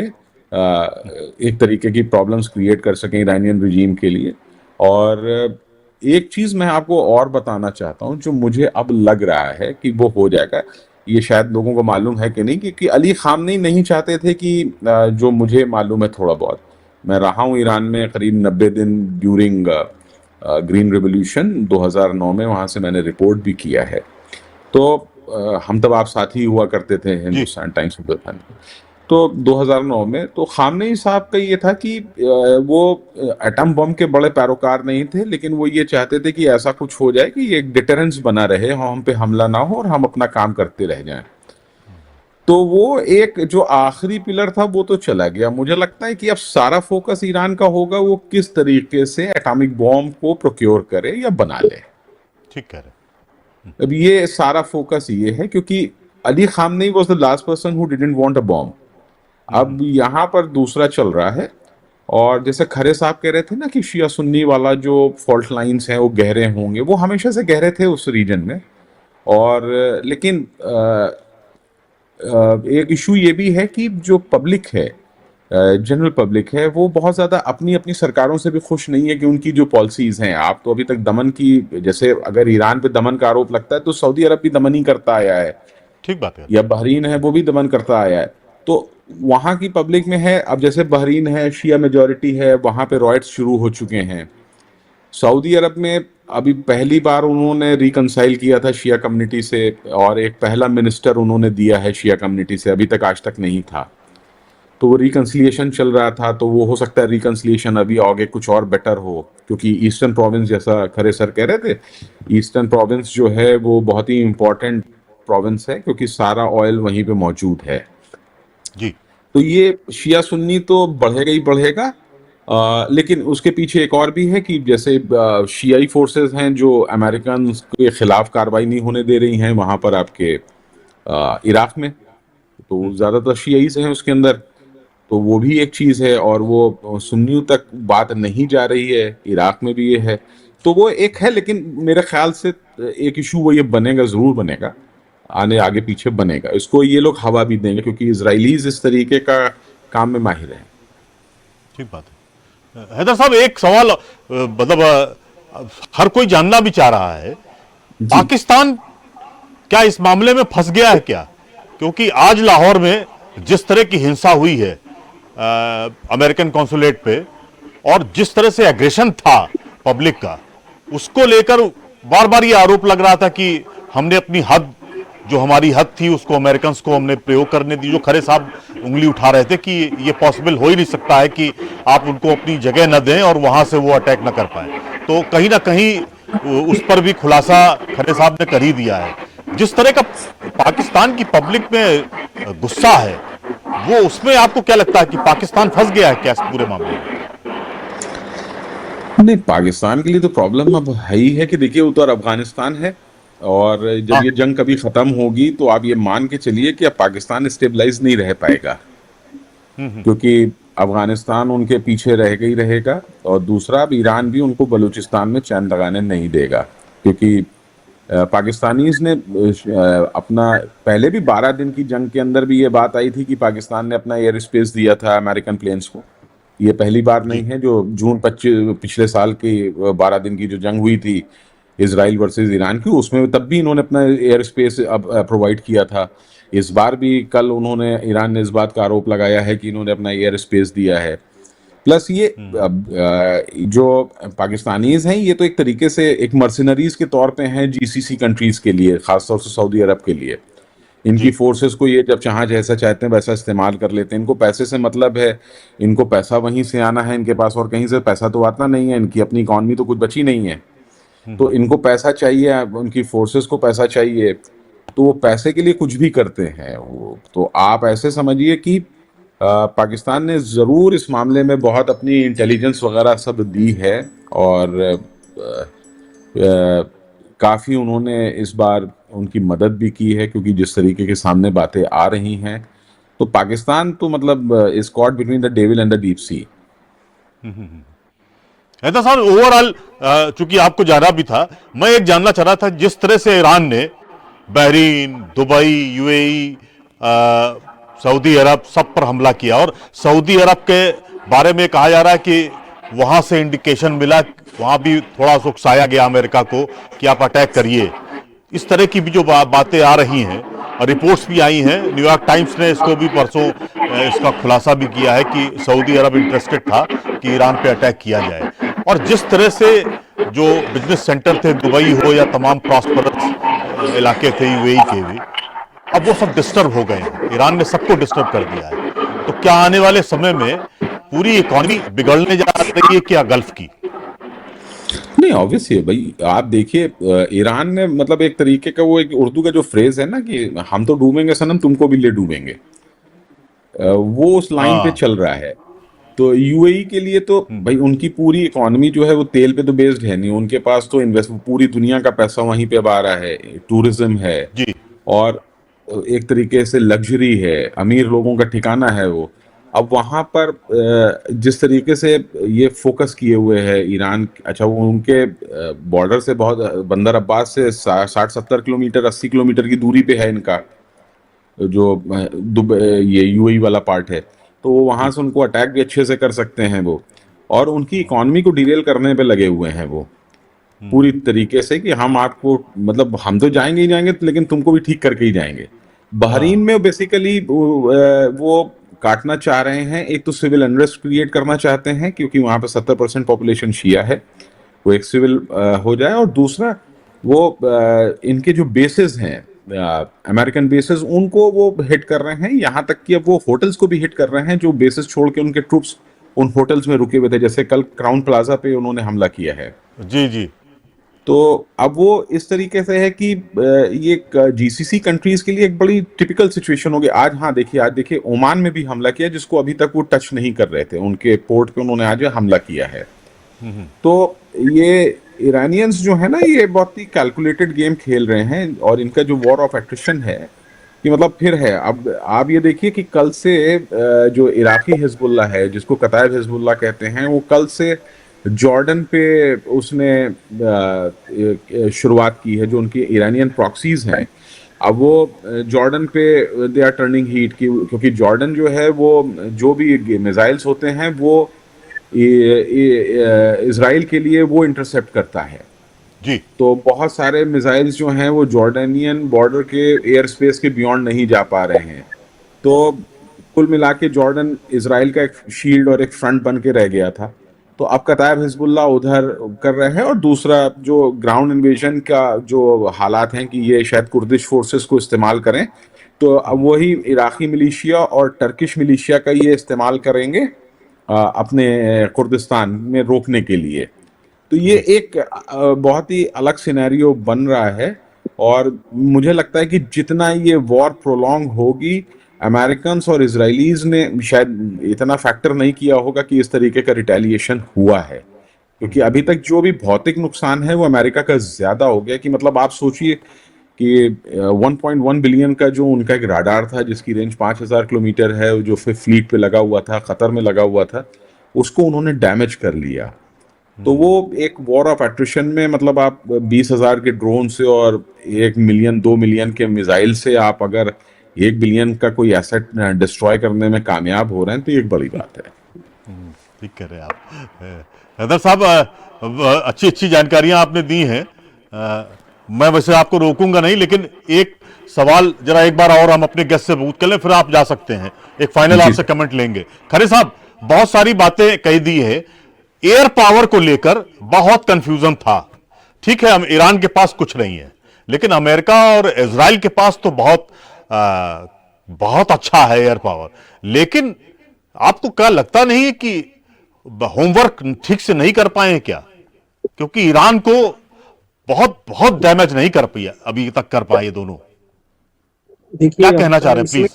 एक तरीके की प्रॉब्लम्स क्रिएट कर सकें ईरानियन रिजीम के लिए। और एक चीज मैं आपको और बताना चाहता हूं जो मुझे अब लग रहा है कि वो हो जाएगा, ये शायद लोगों को मालूम है कि नहीं, क्योंकि अली खामनेई नहीं चाहते थे कि जो मुझे मालूम है थोड़ा बहुत, मैं रहा हूँ ईरान में करीब 90 दिन ड्यूरिंग ग्रीन रेवोल्यूशन 2009 में, वहाँ से मैंने रिपोर्ट भी किया है। तो हम तब आप साथी हुआ करते थे हिंदुस्तान टाइम्स ऑफ द। तो 2009 में तो खामनेई साहब का ये था कि वो एटम बम के बड़े पैरोकार नहीं थे, लेकिन वो ये चाहते थे कि ऐसा कुछ हो जाए कि एक डिटरेंस बना रहे, हम पे हमला ना हो और हम अपना काम करते रह जाएं। तो वो एक जो आखिरी पिलर था वो तो चला गया। मुझे लगता है कि अब सारा फोकस ईरान का होगा वो किस तरीके से एटॉमिक बॉम्ब को प्रोक्योर करे या बना ले। ठीक कह रहे। अब ये सारा फोकस ये है, क्योंकि Ali Khamenei was the last person who didn't want a bomb. अब यहाँ पर दूसरा चल रहा है। और जैसे खरे साहब कह रहे थे ना कि शिया सुन्नी वाला जो फॉल्ट लाइंस हैं वो गहरे होंगे, वो हमेशा से गहरे थे उस रीजन में। और लेकिन एक इशू ये भी है कि जो पब्लिक है, जनरल पब्लिक है, वो बहुत ज़्यादा अपनी अपनी सरकारों से भी खुश नहीं है कि उनकी जो पॉलिसीज हैं। आप तो अभी तक दमन की, जैसे अगर ईरान पे दमन का आरोप लगता है तो सऊदी अरब भी दमन ही करता आया है, ठीक बात है, या बहरीन है वो भी दमन करता आया है। तो वहाँ की पब्लिक में है, अब जैसे बहरीन है शिया मेजॉरिटी है, वहाँ पे रॉयट्स शुरू हो चुके हैं। सऊदी अरब में अभी पहली बार उन्होंने रिकंसाइल किया था शिया कम्युनिटी से, और एक पहला मिनिस्टर उन्होंने दिया है शिया कम्युनिटी से, अभी तक आज तक नहीं था। तो वो रिकंसिलिएशन चल रहा था, तो वो हो सकता है रिकंसिलिएशन अभी आगे कुछ और बेटर हो, क्योंकि ईस्टर्न प्रोविंस, जैसा खरे सर कह रहे थे, ईस्टर्न प्रोविंस जो है वो बहुत ही इंपॉर्टेंट प्रोविंस है, क्योंकि सारा ऑयल वहीं पे मौजूद है जी। तो ये शिया सुन्नी तो बढ़ेगा ही बढ़ेगा। लेकिन उसके पीछे एक और भी है कि जैसे शियाई फोर्सेस हैं जो अमेरिकन के खिलाफ कार्रवाई नहीं होने दे रही हैं वहाँ पर आपके इराक में, तो ज़्यादातर शियाईज हैं उसके अंदर, तो वो भी एक चीज़ है। और वो सुन्नियों तक बात नहीं जा रही है, इराक में भी ये है, तो वो एक है। लेकिन मेरे ख्याल से एक इशू वो ये बनेगा, ज़रूर बनेगा, आगे पीछे बनेगा। इसको ये लोग हवा भी देंगे, क्योंकि इजरायलीज इस तरीके का काम में माहिर हैं। ठीक बात है। हैदर साहब, एक सवाल, मतलब हर कोई जानना भी चाह रहा है, पाकिस्तान क्या इस मामले में फंस गया है क्या? क्योंकि आज लाहौर में जिस तरह की हिंसा हुई है अमेरिकन कॉन्सुलेट पे, और जिस तरह से एग्रेशन था पब्लिक का, उसको लेकर बार बार ये आरोप लग रहा था कि हमने अपनी हद, जो हमारी हद थी, उसको अमेरिकन को हमने प्रयोग करने दी। जो खरे साहब उंगली उठा रहे थे कि ये पॉसिबल हो ही नहीं सकता है कि आप उनको अपनी जगह न दें और वहां से वो अटैक न कर पाए। तो कहीं ना कहीं उस पर भी खुलासा खरे साहब ने कर ही दिया है। जिस तरह का पाकिस्तान की पब्लिक में गुस्सा है, वो उसमें आपको क्या लगता है कि पाकिस्तान फंस गया है क्या इस पूरे मामले में? नहीं, पाकिस्तान के लिए तो प्रॉब्लम अब है ही है कि देखिए उधर अफगानिस्तान है, और जब ये जंग कभी खत्म होगी तो आप ये मान के चलिए कि अब पाकिस्तान स्टेबलाइज नहीं रह पाएगा, क्योंकि अफगानिस्तान उनके पीछे रहेगा ही रहेगा। और दूसरा, अब ईरान भी उनको बलूचिस्तान में चैन लगाने नहीं देगा, क्योंकि पाकिस्तानीज ने अपना, पहले भी 12 दिन की जंग के अंदर भी ये बात आई थी कि पाकिस्तान ने अपना एयर स्पेस दिया था अमेरिकन प्लेन्स को, ये पहली बार नहीं है। जो जून 25 पिछले साल की 12 दिन की जो जंग हुई थी इसराइल वर्सेस ईरान की, उसमें तब भी इन्होंने अपना एयर स्पेस प्रोवाइड किया था। इस बार भी कल उन्होंने, ईरान ने इस बात का आरोप लगाया है कि इन्होंने अपना एयर स्पेस दिया है। प्लस ये जो पाकिस्तानीज हैं, ये तो एक तरीके से एक मर्सिनरीज के तौर पे हैं जीसीसी कंट्रीज के लिए, खासतौर से सऊदी अरब के लिए। इनकी फोर्सेस को ये जब चाह जैसा चाहते हैं वैसा इस्तेमाल कर लेते हैं। इनको पैसे से मतलब है, इनको पैसा वहीं से आना है इनके पास, और कहीं से पैसा तो आता नहीं है। इनकी अपनी इकॉनमी तो कुछ बची नहीं है, तो इनको पैसा चाहिए, उनकी फोर्सेस को पैसा चाहिए, तो वो पैसे के लिए कुछ भी करते हैं वो। तो आप ऐसे समझिए कि पाकिस्तान ने ज़रूर इस मामले में बहुत अपनी इंटेलिजेंस वगैरह सब दी है, और काफ़ी उन्होंने इस बार उनकी मदद भी की है, क्योंकि जिस तरीके के सामने बातें आ रही हैं, तो पाकिस्तान तो मतलब is caught between the devil and the deep sea. ऐसा सर ओवरऑल, चूंकि आपको जाना भी था, मैं एक जानना चाह रहा था, जिस तरह से ईरान ने बहरीन, दुबई, यूएई, सऊदी अरब सब पर हमला किया, और सऊदी अरब के बारे में कहा जा रहा है कि वहां से इंडिकेशन मिला, वहां भी थोड़ा सा उकसाया गया अमेरिका को कि आप अटैक करिए। इस तरह की भी जो बातें आ रही हैं और रिपोर्ट्स भी आई हैं, न्यूयॉर्क टाइम्स ने इसको भी परसों इसका खुलासा भी किया है कि सऊदी अरब इंटरेस्टेड था कि ईरान पे अटैक किया जाए। और जिस तरह से जो बिजनेस सेंटर थे, दुबई हो या तमाम प्रॉस्परस इलाके थे यूएई के भी, अब वो सब डिस्टर्ब हो गए हैं। ईरान ने सबको डिस्टर्ब कर दिया है। तो क्या आने वाले समय में पूरी इकॉनमी बिगड़ने जा रही है क्या गल्फ की? नहीं, ऑब्वियस है भाई। आप देखिए, ईरान ने मतलब एक तरीके का, वो एक उर्दू का जो फ्रेज है ना कि हम तो डूबेंगे सनम, तुमको भी ले डूबेंगे, वो उस लाइन पे चल रहा है। तो यूएई के लिए तो भाई उनकी पूरी इकोनॉमी जो है वो तेल पे तो बेस्ड है नहीं, उनके पास तो इन्वेस्ट, पूरी दुनिया का पैसा वहीं पे अब आ रहा है, टूरिज्म है जी, और एक तरीके से लग्जरी है, अमीर लोगों का ठिकाना है वो। अब वहां पर जिस तरीके से ये फोकस किए हुए हैं ईरान, अच्छा वो उनके बॉर्डर से बहुत, बंदर अब्बास से 60-70 किलोमीटर 80 किलोमीटर की दूरी पे है इनका जो ये यूएई वाला पार्ट है, तो वो वहां से उनको अटैक भी अच्छे से कर सकते हैं वो। और उनकी इकॉनमी को डिरेल करने पे लगे हुए हैं वो पूरी तरीके से, कि हम आपको मतलब हम तो जाएंगे ही जाएंगे, लेकिन तुमको भी ठीक करके ही जाएंगे। बहरीन में बेसिकली वो काटना चाह रहे हैं, एक तो सिविल अनरेस्ट क्रिएट करना चाहते हैं क्योंकि वहां पे 70% पॉपुलेशन शिया है, वो एक सिविल हो जाए, और दूसरा वो इनके जो बेसेस हैं अमेरिकन बेसेस, उनको वो हिट कर रहे हैं, यहाँ तक कि अब वो होटल्स को भी हिट कर रहे हैं जो बेसेस छोड़ के उनके ट्रूप्स उन होटल्स में रुके हुए थे। जैसे कल क्राउन प्लाजा पे उन्होंने हमला किया है। जी जी। तो अब वो इस तरीके से है कि ये जीसीसी कंट्रीज के लिए एक बड़ी टिपिकल सिचुएशन हो गई। आज देखिए ओमान में भी हमला किया, जिसको अभी तक वो टच नहीं कर रहे थे, उनके पोर्ट पे उन्होंने आज हमला किया है। तो ये ईरानियंस जो है ना, ये बहुत ही कैलकुलेटेड गेम खेल रहे हैं, और इनका जो वॉर ऑफ एट्रिशन है कि मतलब फिर है। अब आप ये देखिए कि कल से जो इराकी हिजबुल्लाह है, जिसको कताइब हिजबुल्लाह कहते हैं, वो कल से जॉर्डन पे उसने शुरुआत की है, जो उनकी ईरानियन प्रॉक्सीज हैं। अब वो जॉर्डन पे दे आर टर्निंग हीट की, क्योंकि जॉर्डन जो है वो जो भी मिसाइल्स होते हैं वो इजराइल के लिए वो इंटरसेप्ट करता है जी। तो बहुत सारे मिसाइल्स जो हैं वो जॉर्डनियन बॉर्डर के एयर स्पेस के बियॉन्ड नहीं जा पा रहे हैं। तो कुल मिला के जॉर्डन इजराइल का एक शील्ड और एक फ्रंट बन के रह गया था। तो अब कताइब हिजबुल्लाह उधर कर रहे हैं, और दूसरा जो ग्राउंड इन्वेजन का जो हालात हैं कि ये शायद कुर्दिश फोर्सेस को इस्तेमाल करें, तो अब वही इराकी मिलिशिया और टर्किश मिलिशिया का ये इस्तेमाल करेंगे अपने कुर्दिस्तान में रोकने के लिए। तो ये एक बहुत ही अलग सिनेरियो बन रहा है, और मुझे लगता है कि जितना ये वॉर प्रोलॉन्ग होगी, अमेरिकन्स और इजरायलीज ने शायद इतना फैक्टर नहीं किया होगा कि इस तरीके का रिटेलिएशन हुआ है, क्योंकि अभी तक जो भी भौतिक नुकसान है वो अमेरिका का ज्यादा हो गया। कि मतलब आप सोचिए कि 1.1 बिलियन का जो उनका एक राडार था, जिसकी रेंज 5000 किलोमीटर है, जो फिर फ्लीट पे लगा हुआ था, कतर में लगा हुआ था, उसको उन्होंने डैमेज कर लिया। तो वो एक वॉर ऑफ एट्रिशन में मतलब आप 20,000 के ड्रोन से और 1 मिलियन 2 मिलियन के मिसाइल से आप अगर 1 बिलियन का कोई एसेट डिस्ट्रॉय करने में कामयाब हो रहे हैं, तो ये एक बड़ी बात है। ठीक कह रहे हैं आप। हैदर साहब, अच्छी अच्छी जानकारियां आपने दी हैं। मैं वैसे आपको रोकूंगा नहीं, लेकिन एक सवाल जरा एक बार और हम अपने गेस्ट से पूछ कर लें, फिर आप जा सकते हैं। एक फाइनल जी आपसे कमेंट लेंगे। खरे साहब, बहुत सारी बातें कह दी है। एयर पावर को लेकर बहुत कंफ्यूजन था। ठीक है, हम ईरान के पास कुछ नहीं है, लेकिन अमेरिका और इजराइल के पास तो बहुत अच्छा है एयर पावर। लेकिन आपको क्या लगता नहीं है कि होमवर्क ठीक से नहीं कर पाए हैं क्या? क्योंकि ईरान को बहुत बहुत डैमेज नहीं कर पाया अभी तक, कर पाए दोनों। देखिए, क्या कहना चाह रहे हैं प्लीज?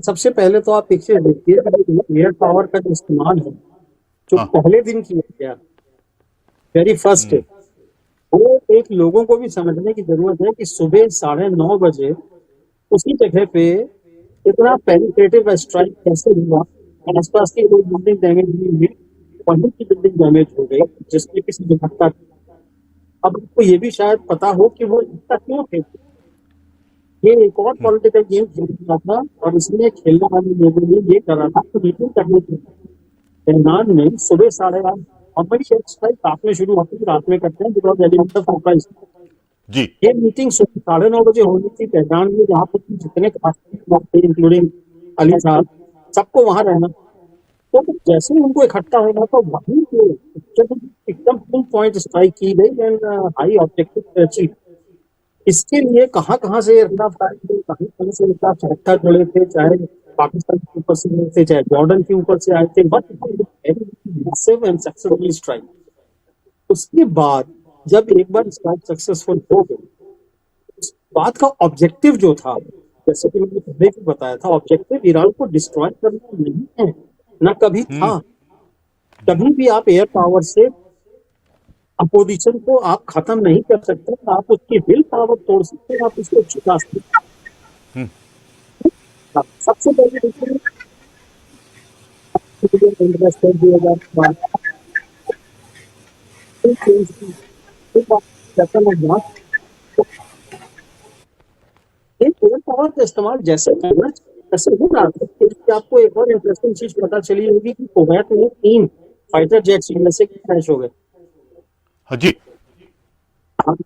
सबसे पहले तो आप पिक्चर देखिए, एयर पावर का जो इस्तेमाल है, जो हाँ। पहले दिन किया गया, वेरी फर्स्ट, वो एक लोगों को भी समझने की जरूरत है कि सुबह 9:30 बजे उसी जगह पे इतना पेनिट्रेटिव स्ट्राइक कैसे हुआ। आसपास की कोई बिल्डिंग डैमेज नहीं हुई, वहीं की बिल्डिंग डैमेज हो गई जिसमें किसी दुर्घटना। अब आपको ये भी शायद पता हो कि वो इतना क्यों थे। ये एक और पॉलिटिकल गेम खेल रहा था, और इसमें खेलने वाले लोगों ने ये करा था कि मीटिंग करने की तेहरान में सुबह 8:30, और बड़ी स्ट्राइक रात में शुरू होती है, रात में करते हैं बिकॉज एलिमेंट ऑफ सरप्राइज। जी। ये मीटिंग सुबह 9:30 बजे होनी थी तेहरान में, जहाँ पर जितने खास लोग थे इंक्लूडिंग अली साहब, सबको वहां रहना। तो जैसे ही उनको इकट्ठा होना, तो वहीं पे जब एकदम फुल पॉइंट स्ट्राइक की गई एंड हाई ऑब्जेक्टिव अचीव। इसके लिए कहाँ कहाँ से एयरक्राफ्ट आए थे, कहाँ कहाँ से एयरक्राफ्ट इकट्ठा जुड़े थे, चाहे पाकिस्तान के ऊपर से आए थे, चाहे जॉर्डन के ऊपर से आए थे, but massive and successful strike. उसके बाद जब एक बार स्ट्राइक सक्सेसफुल हो गई, उस बात का ऑब्जेक्टिव जो था, जैसे कि मैंने पहले भी बताया था, ऑब्जेक्टिव ईरान को डिस्ट्रॉय करना नहीं है, ना कभी था। कभी भी आप एयर पावर से अपोजिशन को आप खत्म नहीं कर सकते, आप उसकी विल पावर तोड़ सकते हैं, आप उसको झुका सकते हैं। सबसे पहले देखिए, एयर पावर का इस्तेमाल जैसे हो रहा था। आपको एक और इंटरेस्टिंग चीज पता चली होगी कि कुवैत में 3 फाइटर जेट्स यूएसए के क्रैश हो गए। हाँ जी।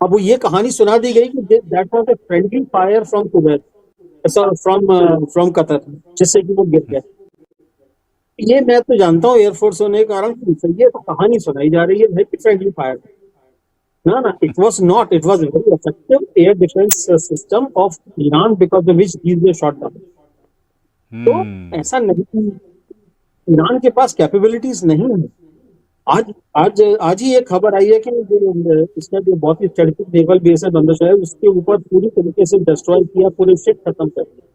अब ये कहानी सुना दी गई कि that was a friendly fire from Kuwait, from Qatar, जिससे कि वो गिर गए। ये मैं तो जानता हूँ एयरफोर्स होने के कारण, ये तो कहानी सुनाई जा रही है फ्रेंडली फायर। ना, it was not, it was very effective air defence system of Iran because of which these way shot down. तो ऐसा नहीं, ईरान के पास कैपेबिलिटीज नहीं है। आज ही एक खबर आई है कि इसका जो बहुत ही स्ट्रेटेजिक नेवल बेस है बंदर शहर, उसके ऊपर पूरी तरीके से डिस्ट्रॉय किया, पूरे शिप खत्म कर दिया।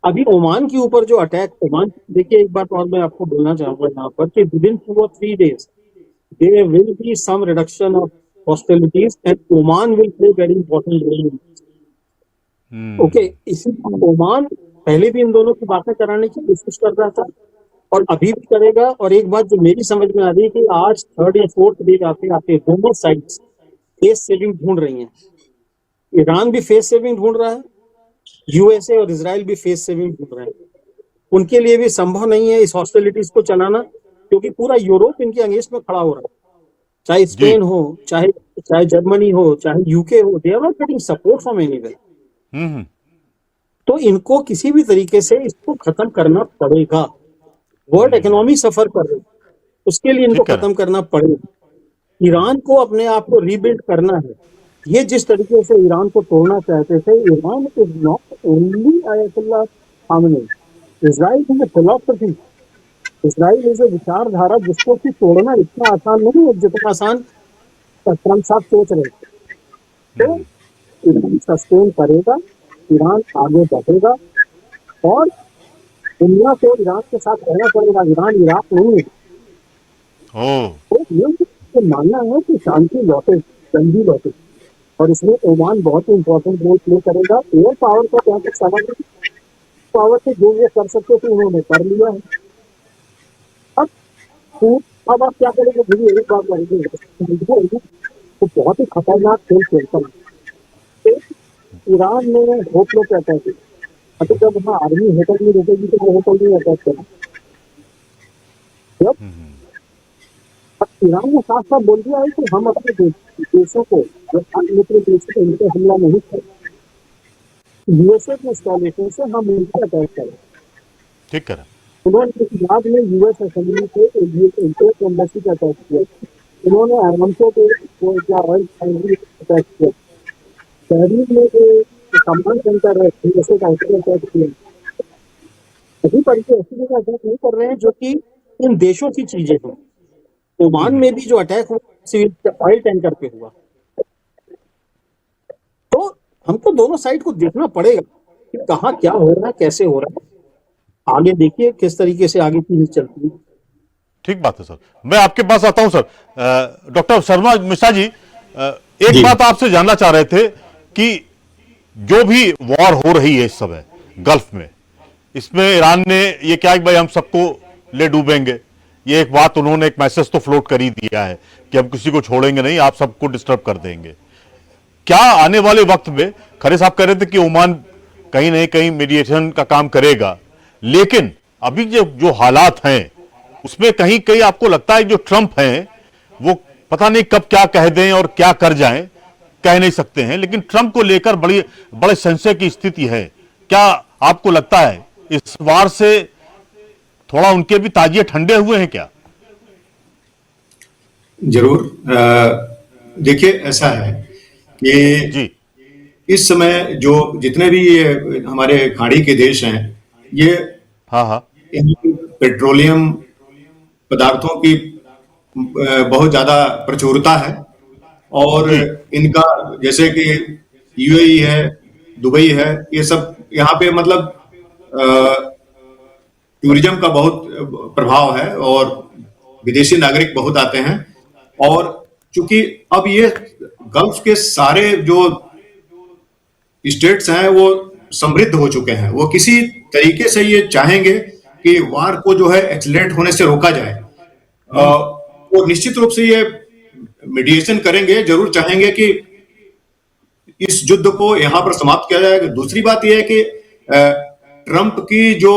अभी ओमान के ऊपर जो अटैक, ओमान, देखिए एक बात और मैं आपको बोलना चाहूंगा यहाँ पर कि within 2 or 3 days there will be some reduction of hostilities and Oman will play very important role. Okay, इसी ओमान पहले भी इन दोनों की बातें कराने की कोशिश कर रहा था और अभी भी करेगा। और एक बात जो मेरी समझ में आ रही है कि आज 3rd या 4th डे आते आते दोनों साइड्स फेस सेविंग ढूंढ रही हैं। ईरान भी फेस सेविंग ढूंढ रहा है, यूएसए और इजराइल भी फेस सेविंग ढूंढ रहे हैं। उनके लिए भी संभव नहीं है इस हॉस्टिलिटीज को चलाना, क्योंकि पूरा यूरोप इनके अगेंस्ट में खड़ा हो रहा है, चाहे स्पेन हो, चाहे जर्मनी हो, चाहे यूके हो, they are not getting support from anywhere. तो इनको किसी भी तरीके से इसको खत्म करना पड़ेगा। वर्ल्ड इकोनॉमी सफर कर रही है, उसके लिए इनको खत्म करना पड़ेगा। ईरान को अपने आप को रीबिल्ड करना है। ये जिस तरीके से ईरान को तोड़ना चाहते थे, Iran is not only Ayatollah Khamenei, Israel is a philosophy, Israel is a विचारधारा जिसको कि तोड़ना इतना आसान नहीं है जितना आसान ट्रम्प साहब सोच रहे थे। तो ईरान सस्टेन करेगा, ईरान आगे बढ़ेगा और दुनिया को ईरान के साथ रहना पड़ेगा। ईरान इराक नहीं है। तो ये मानना है कि शांति लौटे, जल्दी लौटे, और इसमें ओमान बहुत ही इंपॉर्टेंट रोल प्ले करेगा। एयर पावर का क्या कुछ सवाल है, पावर से जो ये कर सकते थे उन्होंने कर लिया है। अब आप क्या करेंगे, मुझे एक बात लगेगी, तो बहुत ही खतरनाक खेल खेलता है। ईरान में बहुत लोग कहते हैं कि जब वहाँ आर्मी होटल नहीं रुकेगी तो वो होटल नहीं अटैक करें। जब ईरान ने साफ साफ बोल दिया है कि हम अपने देशों को, जब अन्य मित्र देशों को इन पे हमला नहीं करें, यूएसए के एस्केलेशन से हम उन पर अटैक करें। ठीक करें। उन्होंने इस बाद में यूएस असेंबली पे यूएस एम्बेसी का अटैक किया, उन्होंने अरामको पे क्या ऑयल रिफाइनरी अटैक किया, शहरी में जो कमांड सेंटर है यूएसए का अटैक किया। अभी पर ऐसी जगह अटैक नहीं कर रहे हैं जो कि इन देशों की चीजें हैं। ओमान में भी जो अटैक हुआ सिविल ऑयल टैंकर पे हुआ। तो हमको दोनों साइड को देखना पड़ेगा कि कहाँ क्या हो रहा है, कैसे हो रहा है। आगे देखिए किस तरीके से आगे चीजें चलती है। ठीक बात है सर। मैं आपके पास आता हूं सर। डॉक्टर शर्मा मिश्रा जी, एक बात आपसे जानना चाह रहे थे कि जो भी वॉर हो रही है इस समय गल्फ में, इसमें ईरान ने ये क्या कि भाई हम सबको ले डूबेंगे, ये एक बात उन्होंने एक मैसेज तो फ्लोट कर ही दिया है कि हम किसी को छोड़ेंगे नहीं, आप सबको डिस्टर्ब कर देंगे। क्या आने वाले वक्त में, खरे साहब कह रहे थे कि ओमान कहीं नहीं कहीं मीडिएशन का काम करेगा, लेकिन अभी जो हालात हैं उसमें कहीं कहीं आपको लगता है जो ट्रंप हैं वो पता नहीं कब क्या कह दें और क्या कर जाएं, कह नहीं सकते हैं, लेकिन ट्रंप को लेकर बड़े संशय की स्थिति है। क्या आपको लगता है इस वार से थोड़ा उनके भी ताजिए ठंडे हुए हैं क्या? जरूर। देखिए, ऐसा है कि जी, इस समय जो जितने भी ये हमारे खाड़ी के देश हैं, ये हाँ, इन पेट्रोलियम पदार्थों की बहुत ज्यादा प्रचुरता है। और इनका जैसे कि यूएई है, दुबई है, ये सब यहाँ पे मतलब टूरिज्म का बहुत प्रभाव है और विदेशी नागरिक बहुत आते हैं। और चूंकि अब ये गल्फ के सारे जो स्टेट्स हैं वो समृद्ध हो चुके हैं, वो किसी तरीके से ये चाहेंगे कि वार को जो है एक्सीलरेट होने से रोका जाए। वो निश्चित रूप से ये मीडिएशन करेंगे, जरूर चाहेंगे कि इस युद्ध को यहां पर समाप्त किया जाए। दूसरी बात यह है कि ट्रंप की जो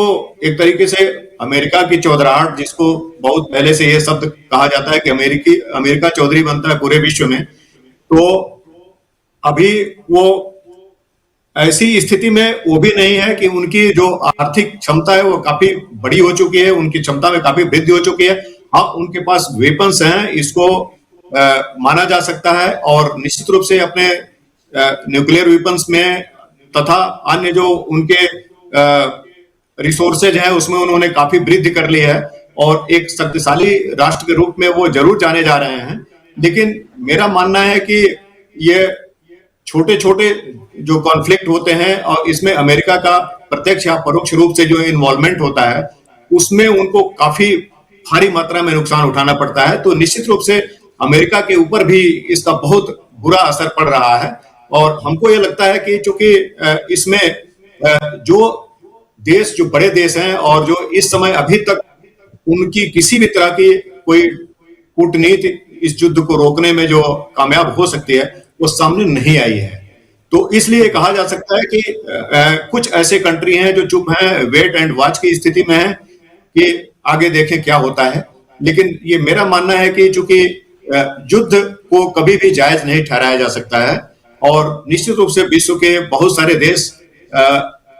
एक तरीके से अमेरिका की चौधराहट, जिसको बहुत पहले से यह शब्द कहा जाता है कि अमेरिका चौधरी बनता है पूरे विश्व में, तो अभी वो ऐसी स्थिति में वो भी नहीं है कि उनकी जो आर्थिक क्षमता है वो काफी बड़ी हो चुकी है, उनकी क्षमता में काफी वृद्धि हो चुकी है। हाँ, उनके पास वेपन्स हैं, इसको माना जा सकता है, और निश्चित रूप से अपने न्यूक्लियर वेपन्स में तथा अन्य जो उनके रिसोर्सेज हैं उसमें उन्होंने काफी वृद्धि कर ली है और एक शक्तिशाली राष्ट्र के रूप में वो जरूर जाने जा रहे हैं। लेकिन मेरा मानना है कि ये छोटे छोटे जो कॉन्फ्लिक्ट होते हैं और इसमें अमेरिका का प्रत्यक्ष या परोक्ष रूप से जो इन्वॉल्वमेंट होता है, उसमें उनको काफी भारी मात्रा में नुकसान उठाना पड़ता है। तो निश्चित रूप से अमेरिका के ऊपर भी इसका बहुत बुरा असर पड़ रहा है। और हमको ये लगता है कि चूंकि इसमें जो देश, जो बड़े देश हैं और जो इस समय अभी तक उनकी किसी भी तरह की कोई कूटनीति इस युद्ध को रोकने में जो कामयाब हो सकती है, वो सामने नहीं आई है। तो इसलिए कहा जा सकता है कि कुछ ऐसे कंट्री हैं जो चुप हैं, वेट एंड वॉच की स्थिति में हैं कि आगे देखें क्या होता है। लेकिन ये मेरा मानना है कि चूंकि युद्ध को कभी भी जायज नहीं ठहराया जा सकता है, और निश्चित रूप से विश्व के बहुत सारे देश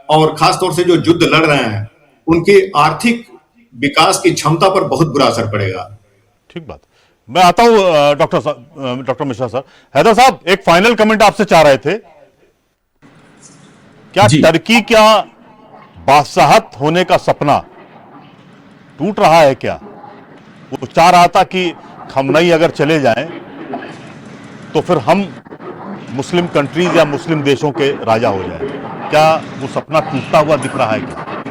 और खासतौर से जो युद्ध लड़ रहे हैं, उनकी आर्थिक विकास की क्षमता पर बहुत बुरा असर पड़ेगा। ठीक बात। मैं आता हूं डॉक्टर मिश्रा सर। हैदर साहब, एक फाइनल कमेंट आपसे चाह रहे थे। क्या टर्की क्या बादशाहत होने का सपना टूट रहा है क्या? वो चाह रहा था कि खमनई अगर चले जाएं तो फिर हम मुस्लिम कंट्रीज या मुस्लिम देशों के राजा हो जाएं। क्या वो सपना टूटता हुआ दिख रहा है क्या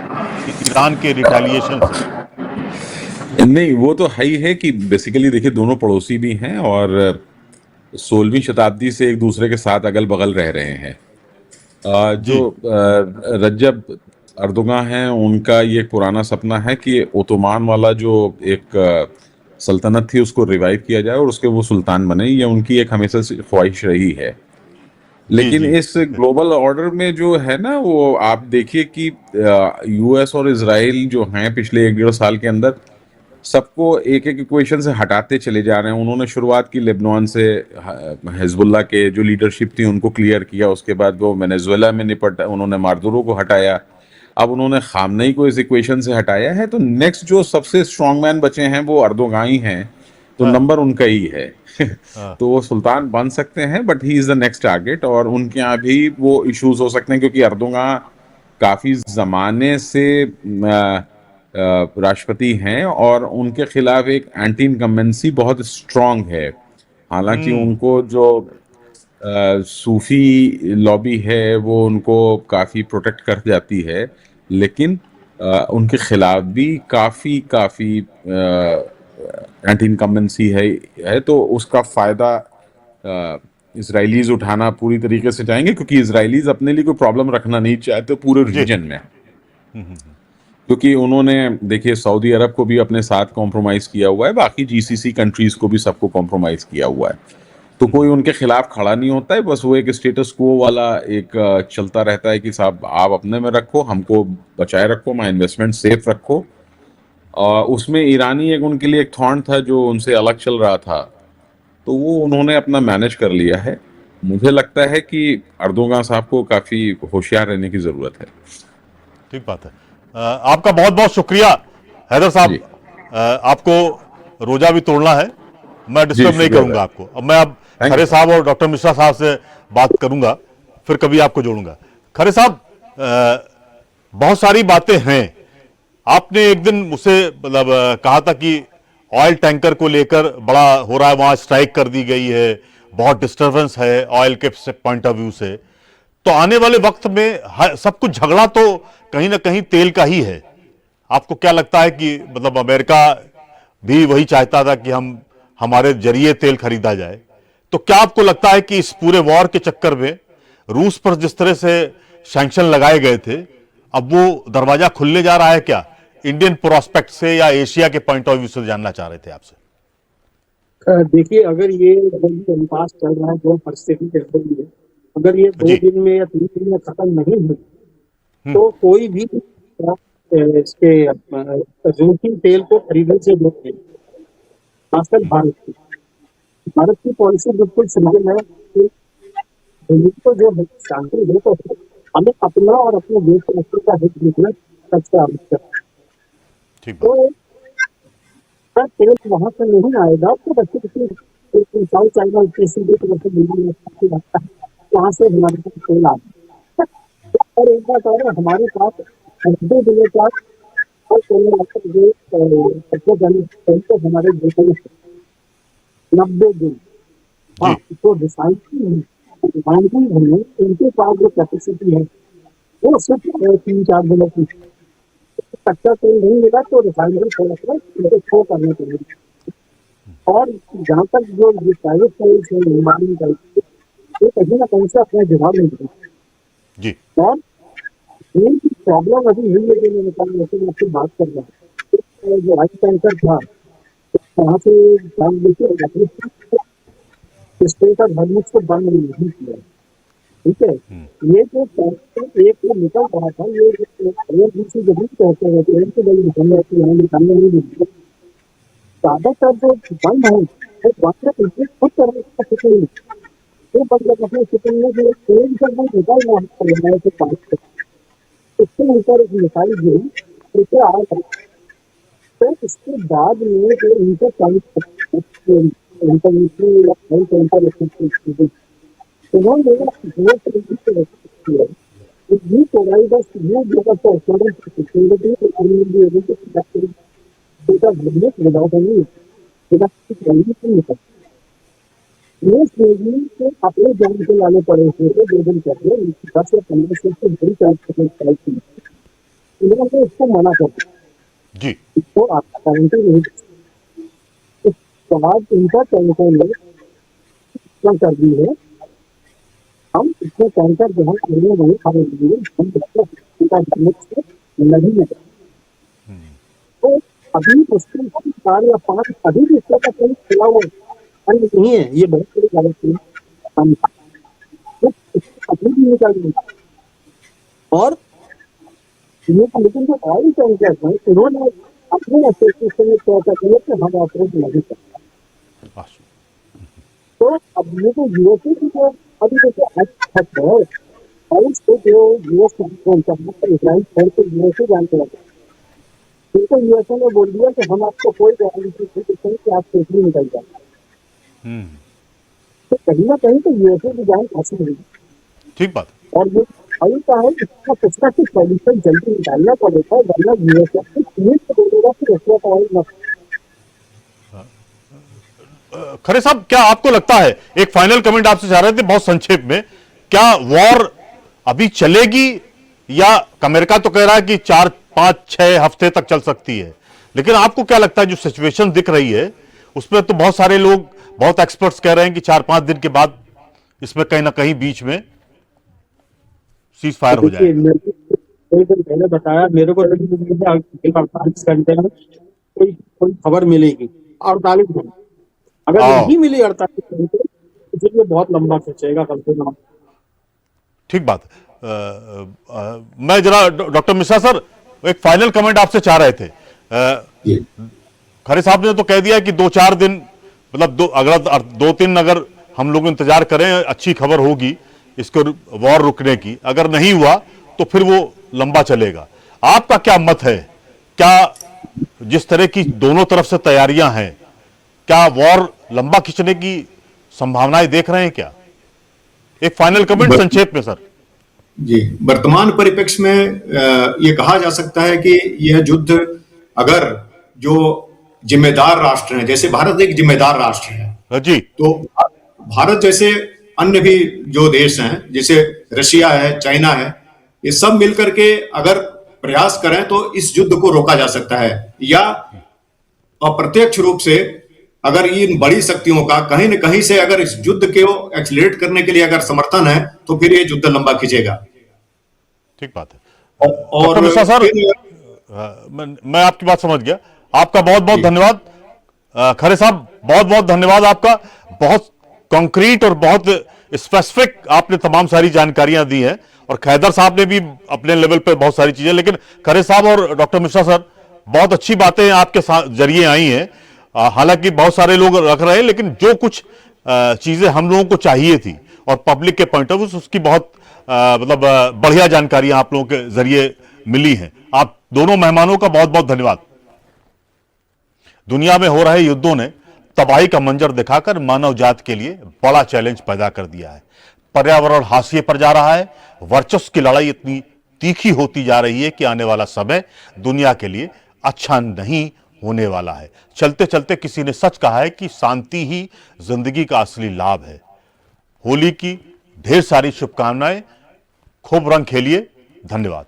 ईरान के रिटेलिएशन से? नहीं, वो तो है ही है कि बेसिकली देखिए दोनों पड़ोसी भी हैं और 16वीं शताब्दी से एक दूसरे के साथ अगल बगल रह रहे हैं। जो रज्जब अर्दोगान हैं, उनका ये एक पुराना सपना है कि ओटोमान वाला जो एक सल्तनत थी उसको रिवाइव किया जाए और उसके वो सुल्तान बने। ये उनकी एक हमेशा से ख्वाहिश रही है। लेकिन इस ग्लोबल ऑर्डर में जो है ना, वो आप देखिए कि यूएस और इजराइल जो हैं पिछले 1-1.5 साल के अंदर सबको एक एक इक्वेशन से हटाते चले जा रहे हैं। उन्होंने शुरुआत की लेबनान से, हिजबुल्लाह के जो लीडरशिप थी उनको क्लियर किया, उसके बाद वो वेनेजुएला में निपटा, उन्होंने मारदुरो को हटाया, अब उन्होंने खामनेई को इस इक्वेशन से हटाया है। तो नेक्स्ट जो सबसे स्ट्रॉन्ग मैन बचे हैं वो अर्दोगान ही हैं, तो नंबर उनका ही है। तो वो सुल्तान बन सकते हैं, but he is the next target. और उनके यहाँ भी वो इश्यूज हो सकते हैं क्योंकि अर्दोगान काफी जमाने से राष्ट्रपति हैं और उनके खिलाफ एक एंटी इनकम्बेंसी बहुत स्ट्रांग है। हालांकि उनको जो सूफी लॉबी है वो उनको काफी प्रोटेक्ट कर जाती है, लेकिन उनके खिलाफ भी काफी एंटी इनकम्बेंसी है। तो उसका फायदा इसराइलीज उठाना पूरी तरीके से चाहेंगे, क्योंकि इसराइलीज अपने लिए कोई प्रॉब्लम रखना नहीं चाहते पूरे रीजन में। क्योंकि उन्होंने देखिए सऊदी अरब को भी अपने साथ कॉम्प्रोमाइज किया हुआ है, बाकी जीसीसी कंट्रीज को भी सबको कॉम्प्रोमाइज किया हुआ है, तो कोई उनके खिलाफ खड़ा नहीं होता है। बस वो एक स्टेटस क्वो वाला एक चलता रहता है कि साहब आप अपने में रखो, हमको बचाए रखो, हमारा इन्वेस्टमेंट सेफ रखो। और उसमें ईरानी एक उनके लिए एक थॉर्न था जो उनसे अलग चल रहा था, तो वो उन्होंने अपना मैनेज कर लिया है। मुझे लगता है कि अर्दोगान साहब को काफी होशियार रहने की जरूरत है। ठीक बात है। आपका बहुत बहुत शुक्रिया हैदर साहब। आपको रोजा भी तोड़ना है, मैं डिस्टर्ब नहीं करूंगा आपको। अब मैं खरे साहब और डॉक्टर मिश्रा साहब से बात करूंगा, फिर कभी आपको जोड़ूंगा। खरे साहब, बहुत सारी बातें हैं। आपने एक दिन मुझसे मतलब कहा था कि ऑयल टैंकर को लेकर बड़ा हो रहा है, वहां स्ट्राइक कर दी गई है, बहुत डिस्टर्बेंस है ऑयल के पॉइंट ऑफ व्यू से। तो आने वाले वक्त में सब कुछ झगड़ा तो कहीं ना कहीं तेल का ही है। आपको क्या लगता है कि मतलब अमेरिका भी वही चाहता था कि हमारे जरिए तेल खरीदा जाए, तो क्या आपको लगता है कि इस पूरे वॉर के चक्कर में रूस पर जिस तरह से सैंक्शन लगाए गए थे, अब वो दरवाजा खुलने जा रहा है क्या इंडियन प्रोस्पेक्ट से, या एशिया के पॉइंट ऑफ व्यू से जानना चाह रहे थे आपसे? देखिए, अगर ये इम्पास चल रहा है जो परिस्थिति चल रही है, अगर ये 2 दिन में या 3 दिन में खत्म नहीं हुई तो कोई भी इसके रूसी तेल को खरीदने से रोके, खासकर भारत की पॉलिसी बिल्कुल सिंपल है कि को जो शांति है तो हमें अपना और अपने देश के रक्षा का हित देखना सबसे आवश्यक है। तो अगर तेल वहां से नहीं आएगा तो बच्चे किसी साउथ चाइना वहां से हमारे पास तेल आ। और एक बात और, हमारे पास 90 दिनों का और तो हमारे देश में 90 दिन तो रिसाइकिल उनके पास जो कैपेसिटी है वो सिर्फ 3-4 दिनों की। कच्चा तेल नहीं मिला तो रिफाइनरी शो करने के लिए। और जहाँ तक जो प्राइवेट तेल से निर्माण करते ये कहीं ना कहीं से अपना जवाब नहीं देते। और मेन प्रॉब्लम अभी हुई है जो मैं आपसे बात कर रहा हूँ, जो राइस टैंकर था वहाँ से स्टेट और हरमुज को बंद नहीं किया। ठीक है, ये जो एक तो निकल रहा था, ये जब कहते हैं ट्रेन से बड़ी निकल जाती है, निकालने नहीं देती। ज्यादातर जो बंद है वो बंद खुद करने का शिकन नहीं, वो बंद अपने शिकन में जो ट्रेन से बंद निकल रहा है पानी उसके ऊपर एक मिसाइल गई उसे आ रहा। तो इसके बाद में जो उन्होंने provide us new data for students security and will be able to conduct data business without any deduction. News media से अपने जान के लाने पड़े थे 2 दिन पहले 10 या 15 से बड़ी चार्ज थी, उन्होंने इसको मना कर दिया जी, इसको आपका गारंटी नहीं। इस बाद इनका टेलीफोन में कर दी है, हम इसमें टैंकर जो है नहीं खाने के लिए हम नहीं है। तो अभी मुश्किल 4 या 5 अभी भी इसका कहीं खुला हुआ नहीं है, ये बहुत बड़ी गलत है। अभी भी निकाल नहीं। और लेकिन जो ऑयल टैंकर है उन्होंने अपनी एसोसिएशन में तय कर दिया कि हम ऑपरेट नहीं करते। तो अब ये जो यूएसए की जो अभी देखिए एक्ट है, और इसको जो यूएस इसराइल छोड़ के यूएसए जानते लगे, फिर तो यूएसए ने बोल दिया कि हम आपको कोई गारंटी नहीं देते कि आप सेफली निकल जाए। तो कहीं ना कहीं तो यूएसए की जान फंसी हुई। ठीक बात। और ये भाई का है इसका कुछ ना कुछ सॉल्यूशन जल्दी निकालना पड़ेगा, वरना यूएसए बोलेगा कि रशिया का ऑयल मत। खरे साहब, क्या आपको लगता है, एक फाइनल कमेंट आपसे चाह रहे थे बहुत संक्षेप में, क्या वॉर अभी चलेगी, या अमेरिका तो कह रहा है कि 4, 5, 6 हफ्ते तक चल सकती है, लेकिन आपको क्या लगता है जो सिचुएशन दिख रही है उसमें तो बहुत सारे लोग, बहुत एक्सपर्ट्स कह रहे हैं कि 4-5 दिन के बाद इसमें कहीं ना कहीं बीच में सीज फायर हो जाए। कोई दिन पहले बताया मेरे को 48 घंटे में कोई खबर मिलेगी, 48 घंटे अगर नहीं मिली 48 घंटे तो फिर ये बहुत लंबा खींचेगा कम से कम। ठीक बात। मैं जरा डॉक्टर मिश्रा सर एक फाइनल कमेंट आपसे चाह रहे थे। खरे साहब ने तो कह दिया कि 2-4 दिन, मतलब 2-3 अगर हम लोग इंतजार करें अच्छी खबर होगी इसको वॉर रुकने की, अगर नहीं हुआ तो फिर वो लंबा चलेगा। आपका क्या मत है, क्या जिस तरह की दोनों तरफ से तैयारियां हैं, क्या वॉर लंबा खींचने की संभावनाएं देख रहे हैं क्या? एक फाइनल कमेंट संक्षेप में सर। जी, वर्तमान परिप्रेक्ष्य में ये कहा जा सकता है कि यह युद्ध, अगर जो जिम्मेदार राष्ट्र हैं, जैसे भारत एक जिम्मेदार राष्ट्र है जी, तो भारत जैसे अन्य भी जो देश हैं, जैसे रशिया है, चाइना है, ये सब मिलकर के अगर प्रयास करें तो इस युद्ध को रोका जा सकता है, या अप्रत्यक्ष रूप से अगर इन बड़ी शक्तियों का कहीं न कहीं से अगर इस युद्ध को एक्सीलरेट करने के लिए अगर समर्थन है तो फिर ये युद्ध लंबा खींचेगा। ठीक बात है। और सर, मैं आपकी बात समझ गया। आपका बहुत बहुत धन्यवाद खरे साहब, बहुत बहुत धन्यवाद आपका। बहुत कॉन्क्रीट और बहुत स्पेसिफिक आपने तमाम सारी जानकारियां दी हैं, और खैदर साहब ने भी अपने लेवल पे बहुत सारी चीजें, लेकिन खरे साहब और डॉक्टर मिश्रा सर बहुत अच्छी बातें आपके जरिए आई हैं। हालांकि बहुत सारे लोग रख रहे हैं, लेकिन जो कुछ चीजें हम लोगों को चाहिए थी और पब्लिक के पॉइंट ऑफ व्यू उसकी बहुत मतलब बढ़िया जानकारियां आप लोगों के जरिए मिली हैं। आप दोनों मेहमानों का बहुत बहुत धन्यवाद। दुनिया में हो रहे युद्धों ने तबाही का मंजर दिखाकर मानव जाति के लिए बड़ा चैलेंज पैदा कर दिया है। पर्यावरण हाशिए पर जा रहा है, वर्चस्व की लड़ाई इतनी तीखी होती जा रही है कि आने वाला समय दुनिया के लिए अच्छा नहीं होने वाला है। चलते चलते किसी ने सच कहा है कि शांति ही जिंदगी का असली लाभ है। होली की ढेर सारी शुभकामनाएं, खूब रंग खेलिए। धन्यवाद।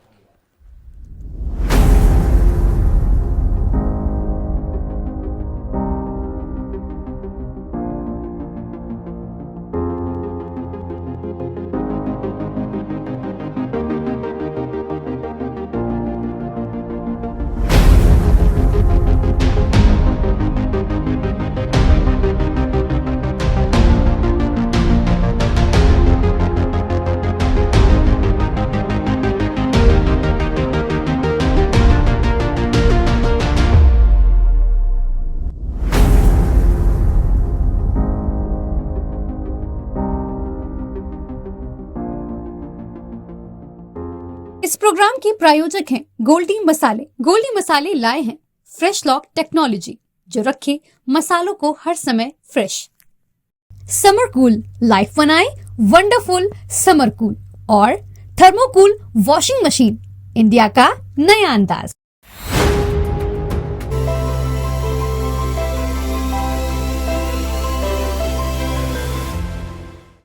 इस प्रोग्राम के प्रायोजक हैं गोल्डी मसाले। गोल्डी मसाले लाए हैं फ्रेश लॉक टेक्नोलॉजी, जो रखे मसालों को हर समय फ्रेश। समर कूल लाइफ बनाए वंडरफुल समर कूल, और थर्मोकूल वॉशिंग मशीन, इंडिया का नया अंदाज।